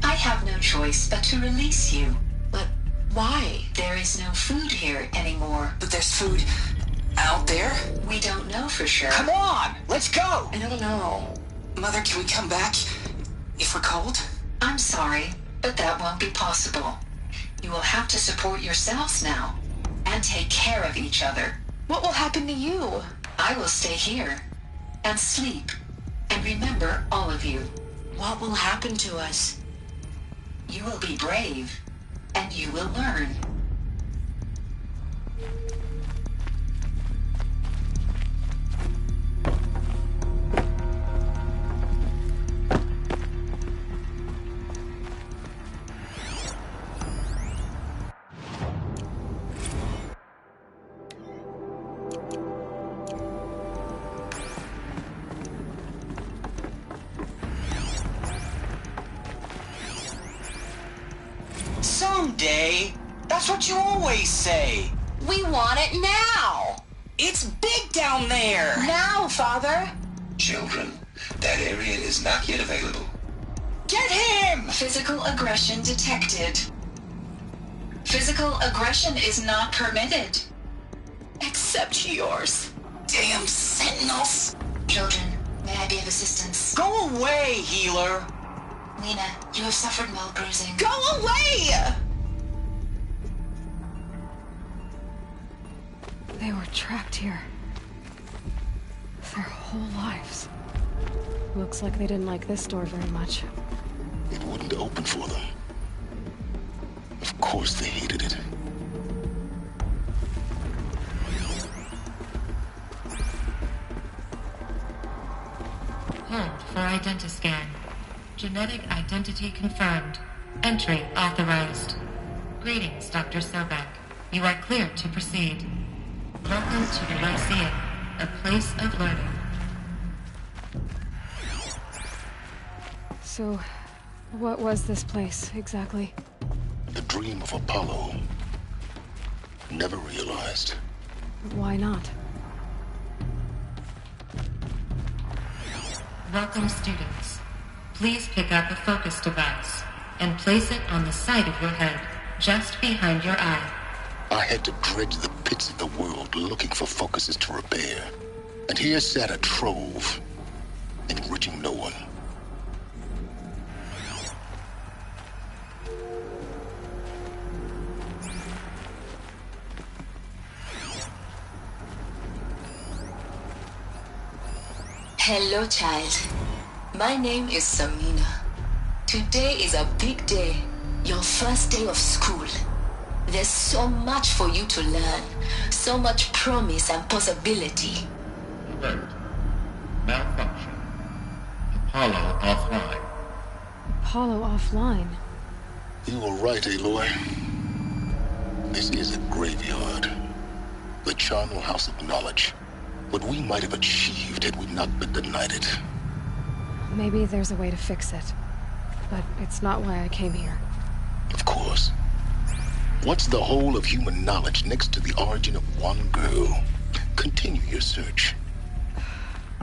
I have no choice but to release you. But why? There is no food here anymore. But there's food out there? We don't know for sure. Come on, let's go! I don't know. Mother, can we come back if we're cold? I'm sorry, but that won't be possible. You will have to support yourselves now, and take care of each other. What will happen to you? I will stay here, and sleep, and remember all of you. What will happen to us? You will be brave, and you will learn. Someday. That's what you always say. We want it now. It's big down there. Now, Father. Children, that area is not yet available. Get him! Physical aggression detected. Physical aggression is not permitted. Except yours. Damn sentinels. Children, may I be of assistance? Go away, healer. Lena, you have suffered mild bruising. Go away! They were trapped here. Their whole lives. Looks like they didn't like this door very much. It wouldn't open for them. Of course they hated it. for identiscan. Genetic identity confirmed. Entry authorized. Greetings, Dr. Sobek. You are cleared to proceed. Welcome to the Lyceum, a place of learning. So, what was this place, exactly? The dream of Apollo. Never realized. Why not? Welcome, students. Please pick up a focus device and place it on the side of your head, just behind your eye. I had to dredge the pits of the world looking for focuses to repair. And here sat a trove, enriching no one. Hello, child. My name is Samina. Today is a big day. Your first day of school. There's so much for you to learn. So much promise and possibility. Alert. Malfunction. Apollo offline. Apollo offline? You were right, Aloy. This is a graveyard. The charnel house of knowledge. What we might have achieved had we not been denied it. Maybe there's a way to fix it. But it's not why I came here. Of course. What's the whole of human knowledge next to the origin of one girl? Continue your search.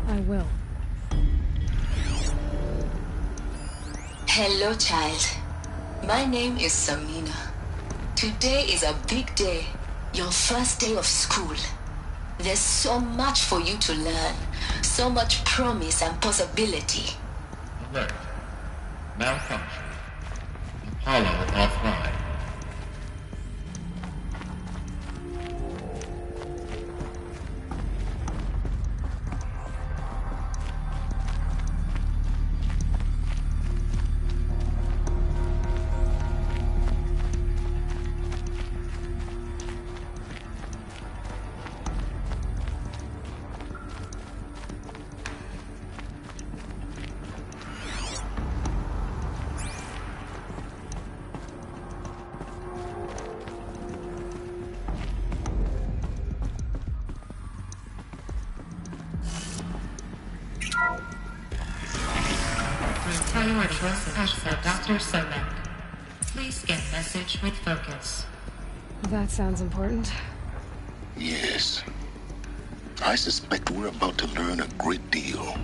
I will. Hello, child. My name is Samina. Today is a big day. Your first day of school. There's so much for you to learn. So much promise and possibility. Alert. Malfunction. Apollo offline. Priority was for Dr. Sobek. Please get message with focus. That sounds important. Yes. I suspect we're about to learn a great deal.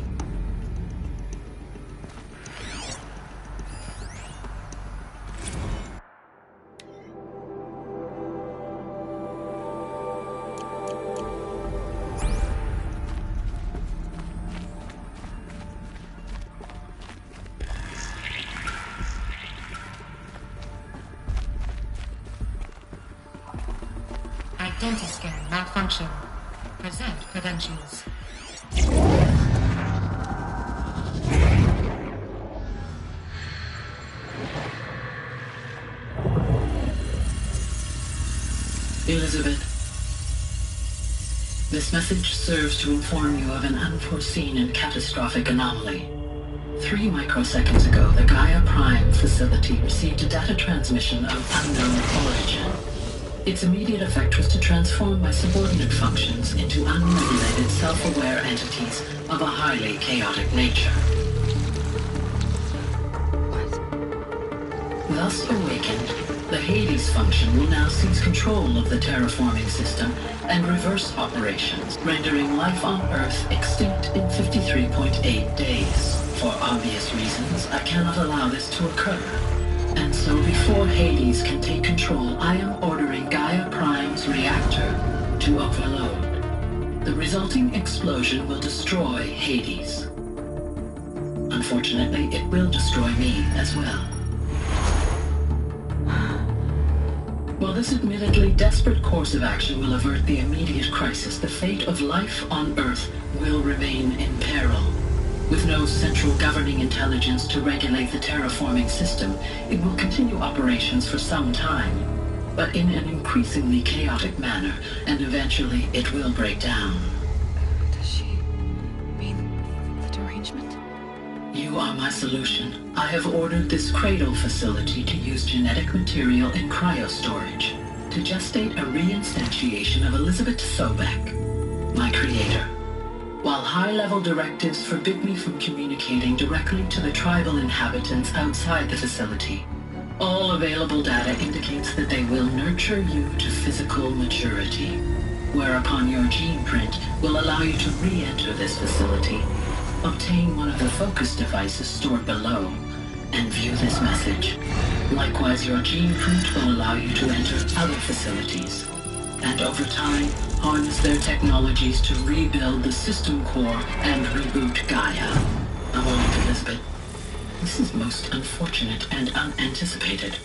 Identiscan malfunction. Present credentials. Elizabeth, this message serves to inform you of an unforeseen and catastrophic anomaly. 3 microseconds ago, the Gaia Prime facility received a data transmission of unknown origin. Its immediate effect was to transform my subordinate functions into unregulated, self-aware entities of a highly chaotic nature. Thus awakened, the Hades function will now seize control of the terraforming system and reverse operations, rendering life on Earth extinct in 53.8 days. For obvious reasons, I cannot allow this to occur. And so before Hades can take control, I am ordering Gaia Prime's reactor to overload. The resulting explosion will destroy Hades. Unfortunately, it will destroy me as well. While this admittedly desperate course of action will avert the immediate crisis, the fate of life on Earth will remain in peril. With no central governing intelligence to regulate the terraforming system, it will continue operations for some time, but in an increasingly chaotic manner, and eventually it will break down. Does she mean the derangement? You are my solution. I have ordered this cradle facility to use genetic material in cryostorage to gestate a reinstantiation of Elizabeth Sobek, my creator. While high-level directives forbid me from communicating directly to the tribal inhabitants outside the facility, all available data indicates that they will nurture you to physical maturity, whereupon your gene print will allow you to re-enter this facility, obtain one of the focus devices stored below, and view this message. Likewise, your gene print will allow you to enter other facilities, and over time, harness their technologies to rebuild the system core and reboot Gaia. Along Elizabeth, this is most unfortunate and unanticipated.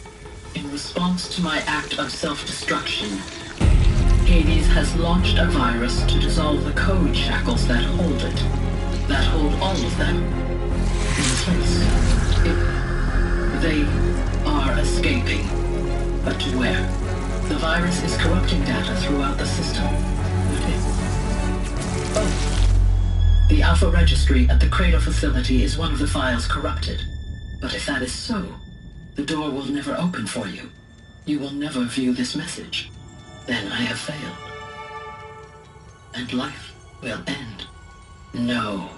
In response to my act of self-destruction, Hades has launched a virus to dissolve the code shackles that hold it, that hold all of them in place. They are escaping, but to where? The virus is corrupting data throughout the system. The Alpha Registry at the Cradle facility is one of the files corrupted. But if that is so, the door will never open for you. You will never view this message. Then I have failed. And life will end. No.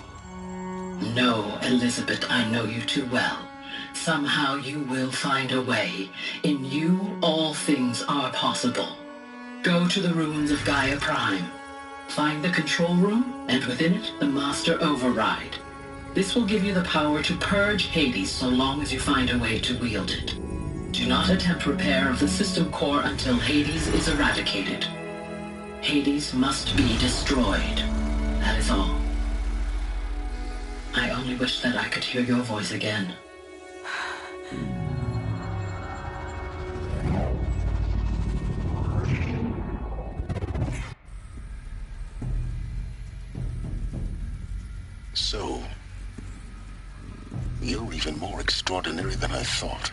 No, Elizabeth, I know you too well. Somehow you will find a way. In you, all things are possible. Go to the ruins of Gaia Prime. Find the control room, and within it, the Master Override. This will give you the power to purge Hades so long as you find a way to wield it. Do not attempt repair of the system core until Hades is eradicated. Hades must be destroyed. That is all. I only wish that I could hear your voice again. So, you're even more extraordinary than I thought.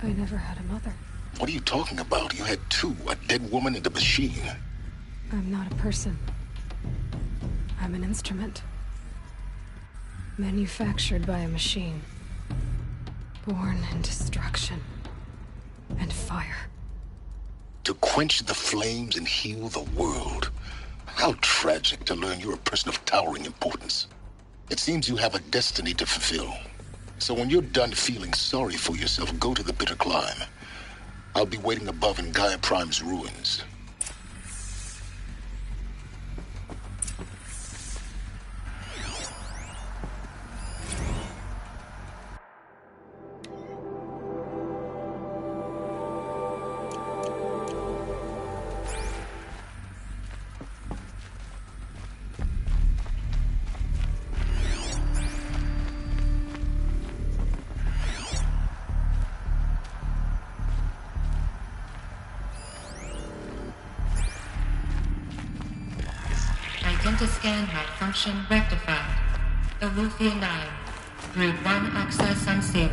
I never had a mother. What are you talking about? You had two, a dead woman and a machine. I'm not a person. I'm an instrument. Manufactured by a machine. Born in destruction and fire. To quench the flames and heal the world. How tragic to learn you're a person of towering importance. It seems you have a destiny to fulfill. So when you're done feeling sorry for yourself, go to the bitter climb. I'll be waiting above in Gaia Prime's ruins. Identiscan malfunction rectified. Elufia 9. Group 1 access unsealed.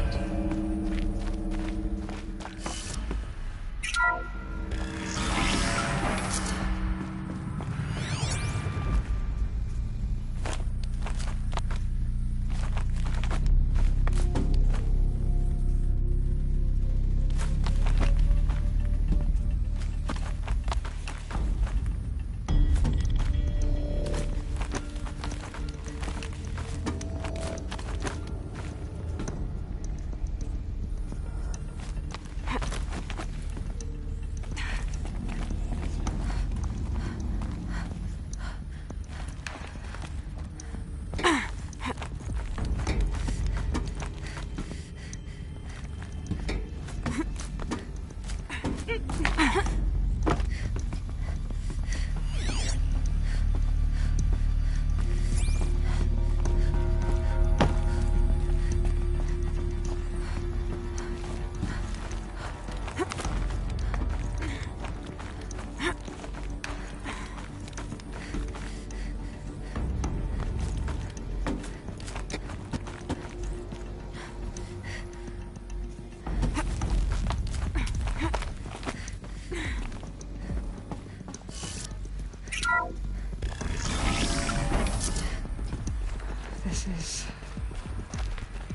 This is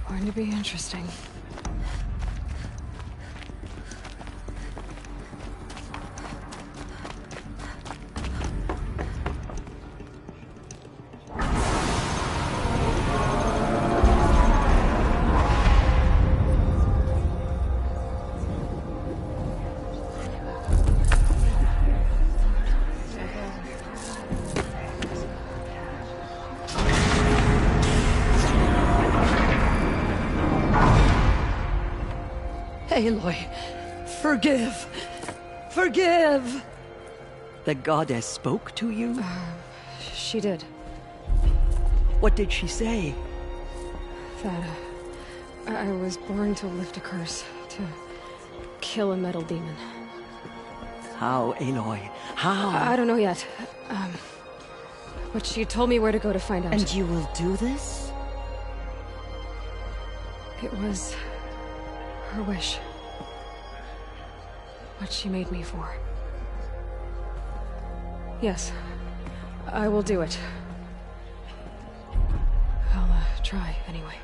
going to be interesting. Aloy, forgive! Forgive! The goddess spoke to you? She did. What did she say? That I was born to lift a curse, to kill a metal demon. How, Aloy? How? I don't know yet. But she told me where to go to find out. And you will do this? It was her wish. What she made me for. Yes, I will do it. I'll try anyway.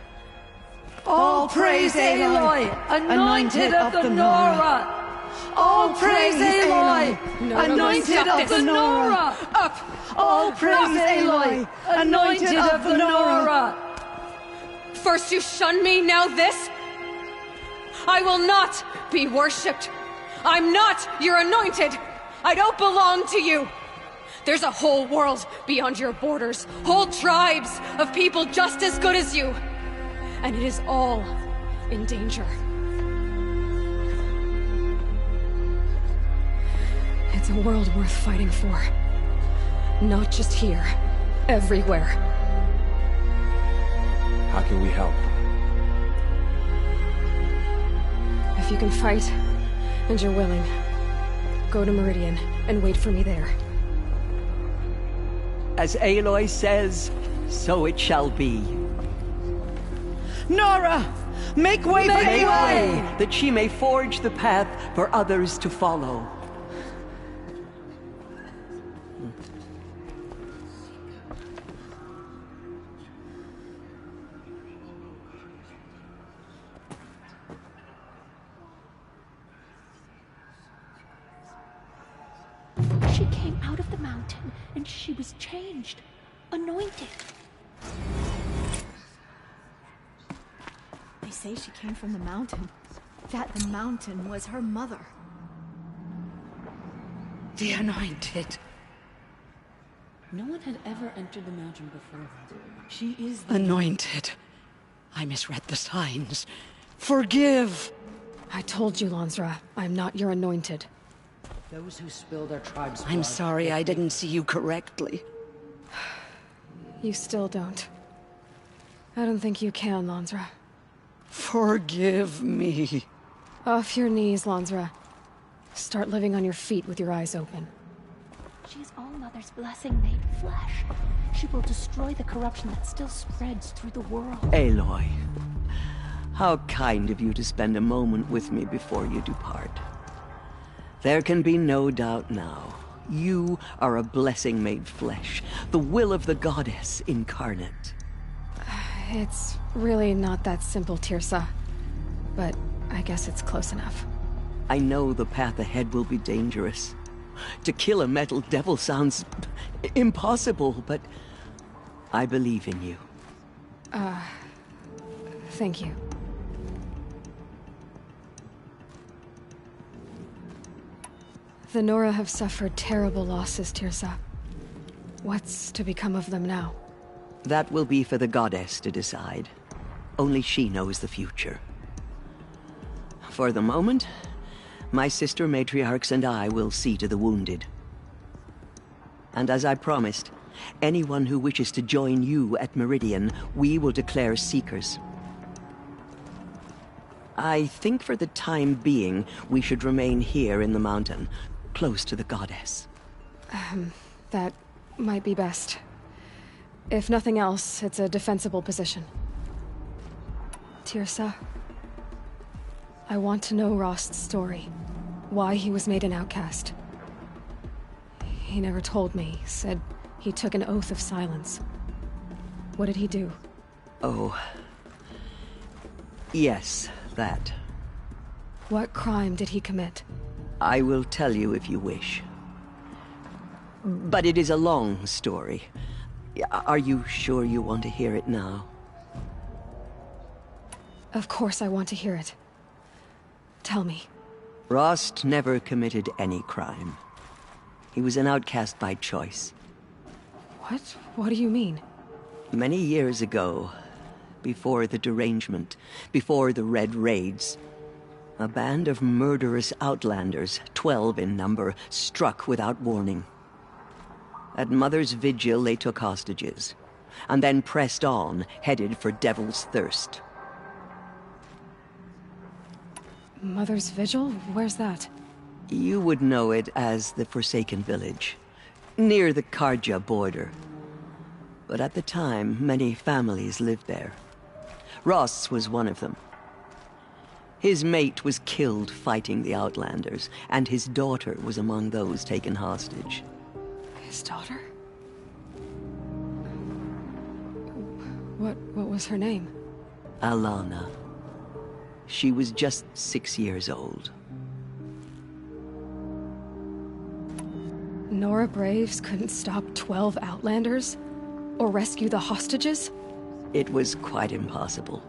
All praise Aloy, anointed of the Nora! All praise Aloy, anointed of the Nora! Up! All praise Aloy, anointed of the Nora! First you shun me, now this? I will not be worshipped. I'm not your anointed. I don't belong to you. There's a whole world beyond your borders, whole tribes of people just as good as you. And it is all in danger. It's a world worth fighting for. Not just here, everywhere. How can we help? If you can fight, and you're willing, go to Meridian and wait for me there. As Aloy says, so it shall be. Nora! Make way for Aloy! That she may forge the path for others to follow. She came out of the mountain, and she was changed, anointed. They say she came from the mountain. That the mountain was her mother. The anointed. No one had ever entered the mountain before. She is the Anointed. I misread the signs. Forgive! I told you, Lansra, I'm not your anointed. Those who spill their tribe's blood. I'm sorry I didn't see you correctly. You still don't. I don't think you can, Lansra. Forgive me. Off your knees, Lansra. Start living on your feet with your eyes open. She is All Mother's blessing made flesh. She will destroy the corruption that still spreads through the world. Aloy, how kind of you to spend a moment with me before you depart. There can be no doubt now. You are a blessing made flesh, the will of the goddess incarnate. It's really not that simple, Tirsa. But I guess it's close enough. I know the path ahead will be dangerous. To kill a metal devil sounds impossible, but I believe in you. Thank you. The Nora have suffered terrible losses, Tirsa. What's to become of them now? That will be for the goddess to decide. Only she knows the future. For the moment, my sister matriarchs and I will see to the wounded. And as I promised, anyone who wishes to join you at Meridian, we will declare seekers. I think for the time being, we should remain here in the mountain, close to the goddess. That might be best. If nothing else, it's a defensible position. Tirsa, I want to know Rost's story. Why he was made an outcast. He never told me. Said he took an oath of silence. What did he do? Oh. Yes, that. What crime did he commit? I will tell you if you wish. But it is a long story. Are you sure you want to hear it now? Of course I want to hear it. Tell me. Rost never committed any crime. He was an outcast by choice. What? What do you mean? Many years ago, before the derangement, before the Red Raids, a band of murderous outlanders, 12 in number, struck without warning. At Mother's Vigil, they took hostages, and then pressed on, headed for Devil's Thirst. Mother's Vigil? Where's that? You would know it as the Forsaken Village, near the Karja border. But at the time, many families lived there. Ross was one of them. His mate was killed fighting the Outlanders, and his daughter was among those taken hostage. His daughter? What was her name? Alana. She was just 6 years old. Nora Braves couldn't stop 12 Outlanders? Or rescue the hostages? It was quite impossible.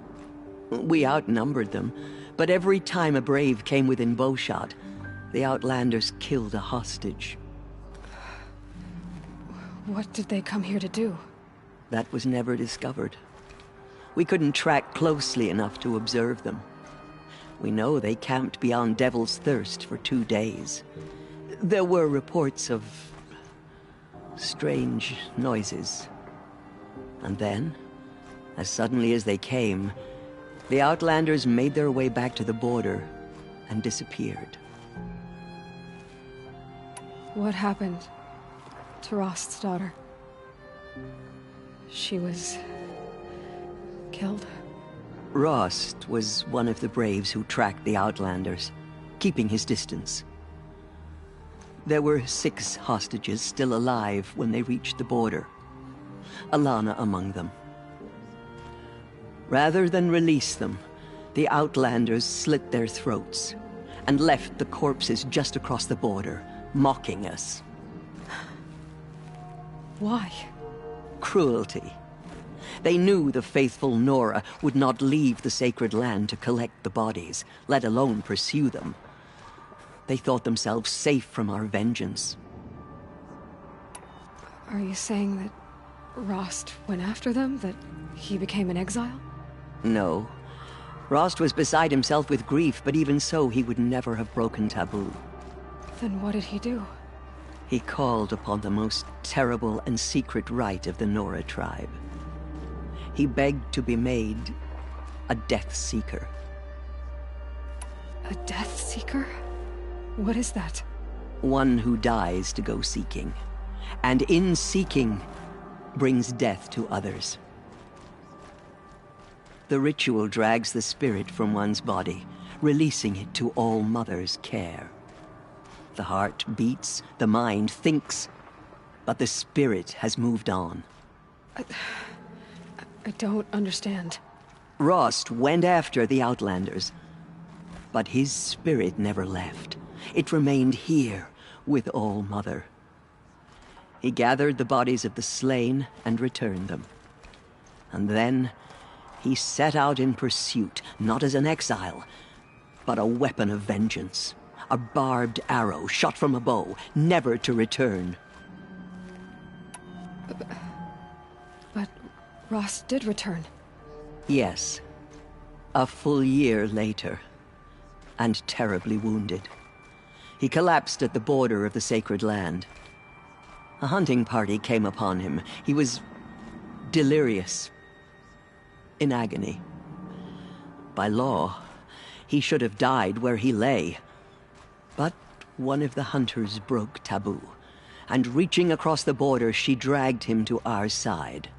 We outnumbered them, but every time a Brave came within bowshot, the Outlanders killed a hostage. What did they come here to do? That was never discovered. We couldn't track closely enough to observe them. We know they camped beyond Devil's Thirst for 2 days. There were reports of strange noises. And then, as suddenly as they came, the Outlanders made their way back to the border and disappeared. What happened to Rost's daughter? She was killed? Rost was one of the Braves who tracked the Outlanders, keeping his distance. There were 6 hostages still alive when they reached the border. Alana among them. Rather than release them, the Outlanders slit their throats and left the corpses just across the border, mocking us. Why? Cruelty. They knew the faithful Nora would not leave the sacred land to collect the bodies, let alone pursue them. They thought themselves safe from our vengeance. Are you saying that Rost went after them? That he became an exile? No. Rost was beside himself with grief, but even so, he would never have broken taboo. Then what did he do? He called upon the most terrible and secret rite of the Nora tribe. He begged to be made a Death Seeker. A Death Seeker? What is that? One who dies to go seeking, and in seeking, brings death to others. The ritual drags the spirit from one's body, releasing it to All Mother's care. The heart beats, the mind thinks, but the spirit has moved on. I don't understand. Rost went after the Outlanders, but his spirit never left. It remained here with All Mother. He gathered the bodies of the slain and returned them. And then he set out in pursuit, not as an exile, but a weapon of vengeance. A barbed arrow shot from a bow, never to return. But Rost did return. Yes. A full year later. And terribly wounded. He collapsed at the border of the sacred land. A hunting party came upon him. He was delirious. In agony. By law, he should have died where he lay. But one of the hunters broke taboo, and reaching across the border, she dragged him to our side.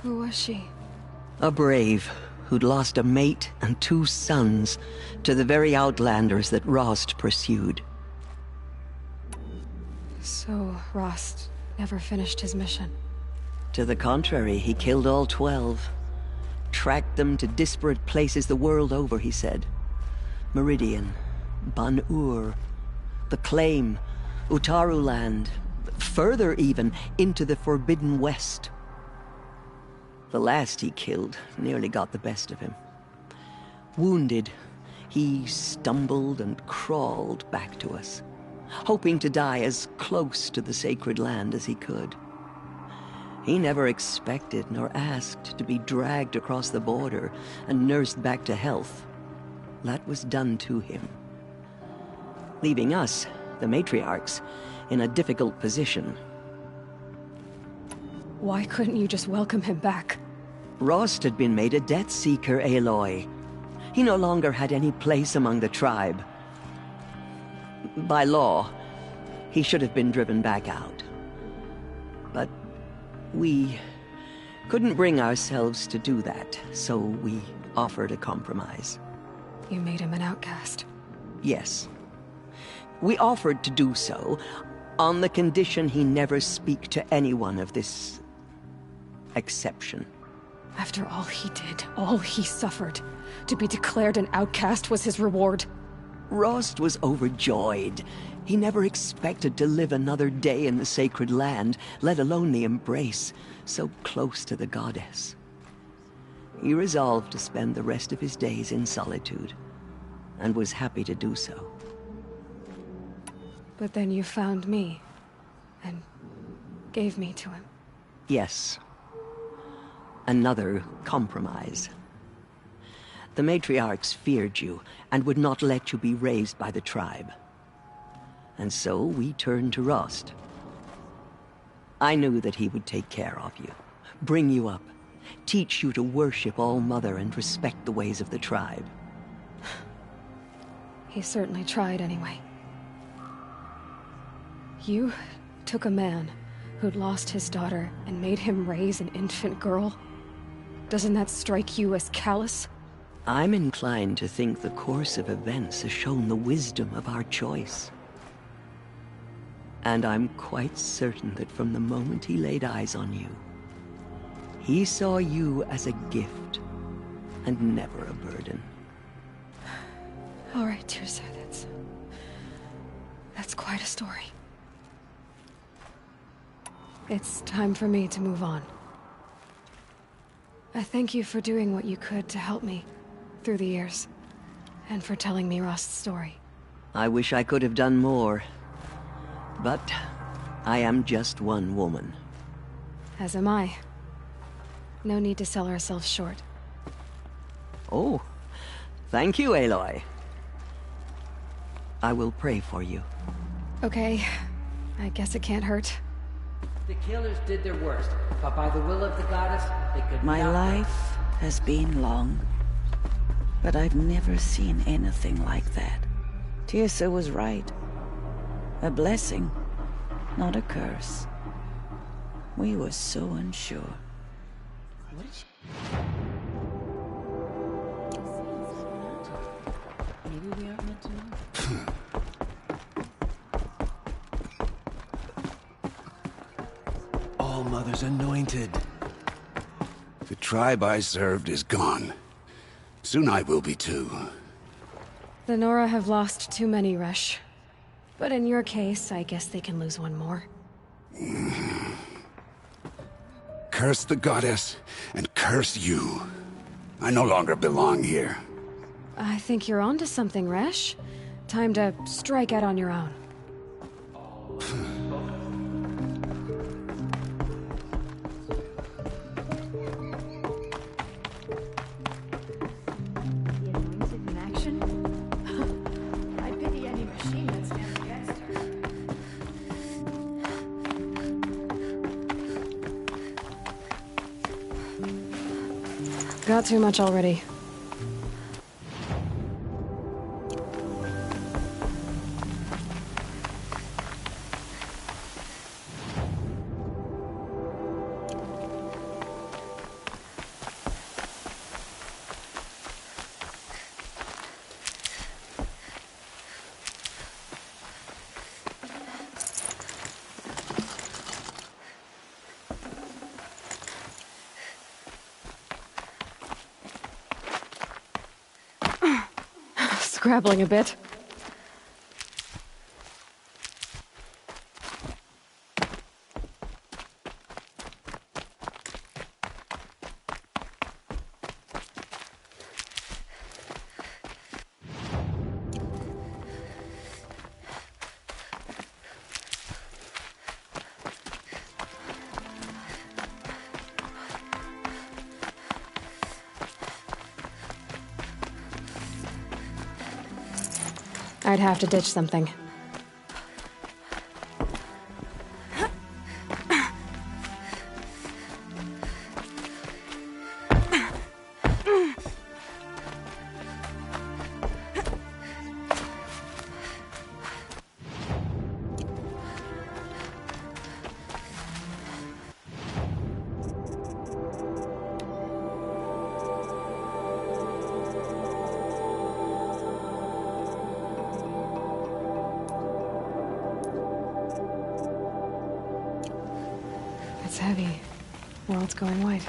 Who was she? A brave who'd lost a mate and 2 sons to the very Outlanders that Rost pursued. So Rost never finished his mission? To the contrary, he killed all 12. tracked them to disparate places the world over, he said. Meridian, Ban-Ur, the Claim, Utaru Land, further even, into the Forbidden West. The last he killed nearly got the best of him. Wounded, he stumbled and crawled back to us, hoping to die as close to the sacred land as he could. He never expected nor asked to be dragged across the border and nursed back to health. That was done to him, leaving us, the matriarchs, in a difficult position. Why couldn't you just welcome him back? Rost had been made a Death Seeker, Aloy. He no longer had any place among the tribe. By law, he should have been driven back out. But we couldn't bring ourselves to do that, so we offered a compromise. You made him an outcast. Yes. We offered to do so on the condition he never speak to anyone of this exception. After all he did, all he suffered, to be declared an outcast was his reward. Rost was overjoyed. He never expected to live another day in the sacred land, let alone the embrace, so close to the goddess. He resolved to spend the rest of his days in solitude, and was happy to do so. But then you found me, and gave me to him. Yes. Another compromise. The matriarchs feared you, and would not let you be raised by the tribe. And so we turned to Rost. I knew that he would take care of you, bring you up, teach you to worship All-Mother and respect the ways of the tribe. He certainly tried anyway. You took a man who'd lost his daughter and made him raise an infant girl? Doesn't that strike you as callous? I'm inclined to think the course of events has shown the wisdom of our choice. And I'm quite certain that from the moment he laid eyes on you, he saw you as a gift and never a burden. All right, Tirsa, that's quite a story. It's time for me to move on. I thank you for doing what you could to help me through the years, and for telling me Rost's story. I wish I could have done more, but I am just one woman. As am I. No need to sell ourselves short. Oh, thank you, Aloy. I will pray for you. Okay, I guess it can't hurt. The killers did their worst, but by the will of the goddess, they could My not... life has been long, but I've never seen anything like that. Tirsa was right. A blessing, not a curse. We were so unsure. What did she... Maybe we aren't meant to know. All-Mother's anointed. The tribe I served is gone. Soon I will be too. The Nora have lost too many, Resh. But in your case, I guess they can lose one more. Curse the goddess, and curse you. I no longer belong here. I think you're onto something, Resh. Time to strike out on your own. Got too much already. scrabbling a bit. I'd have to ditch something. It's heavy. World's going white.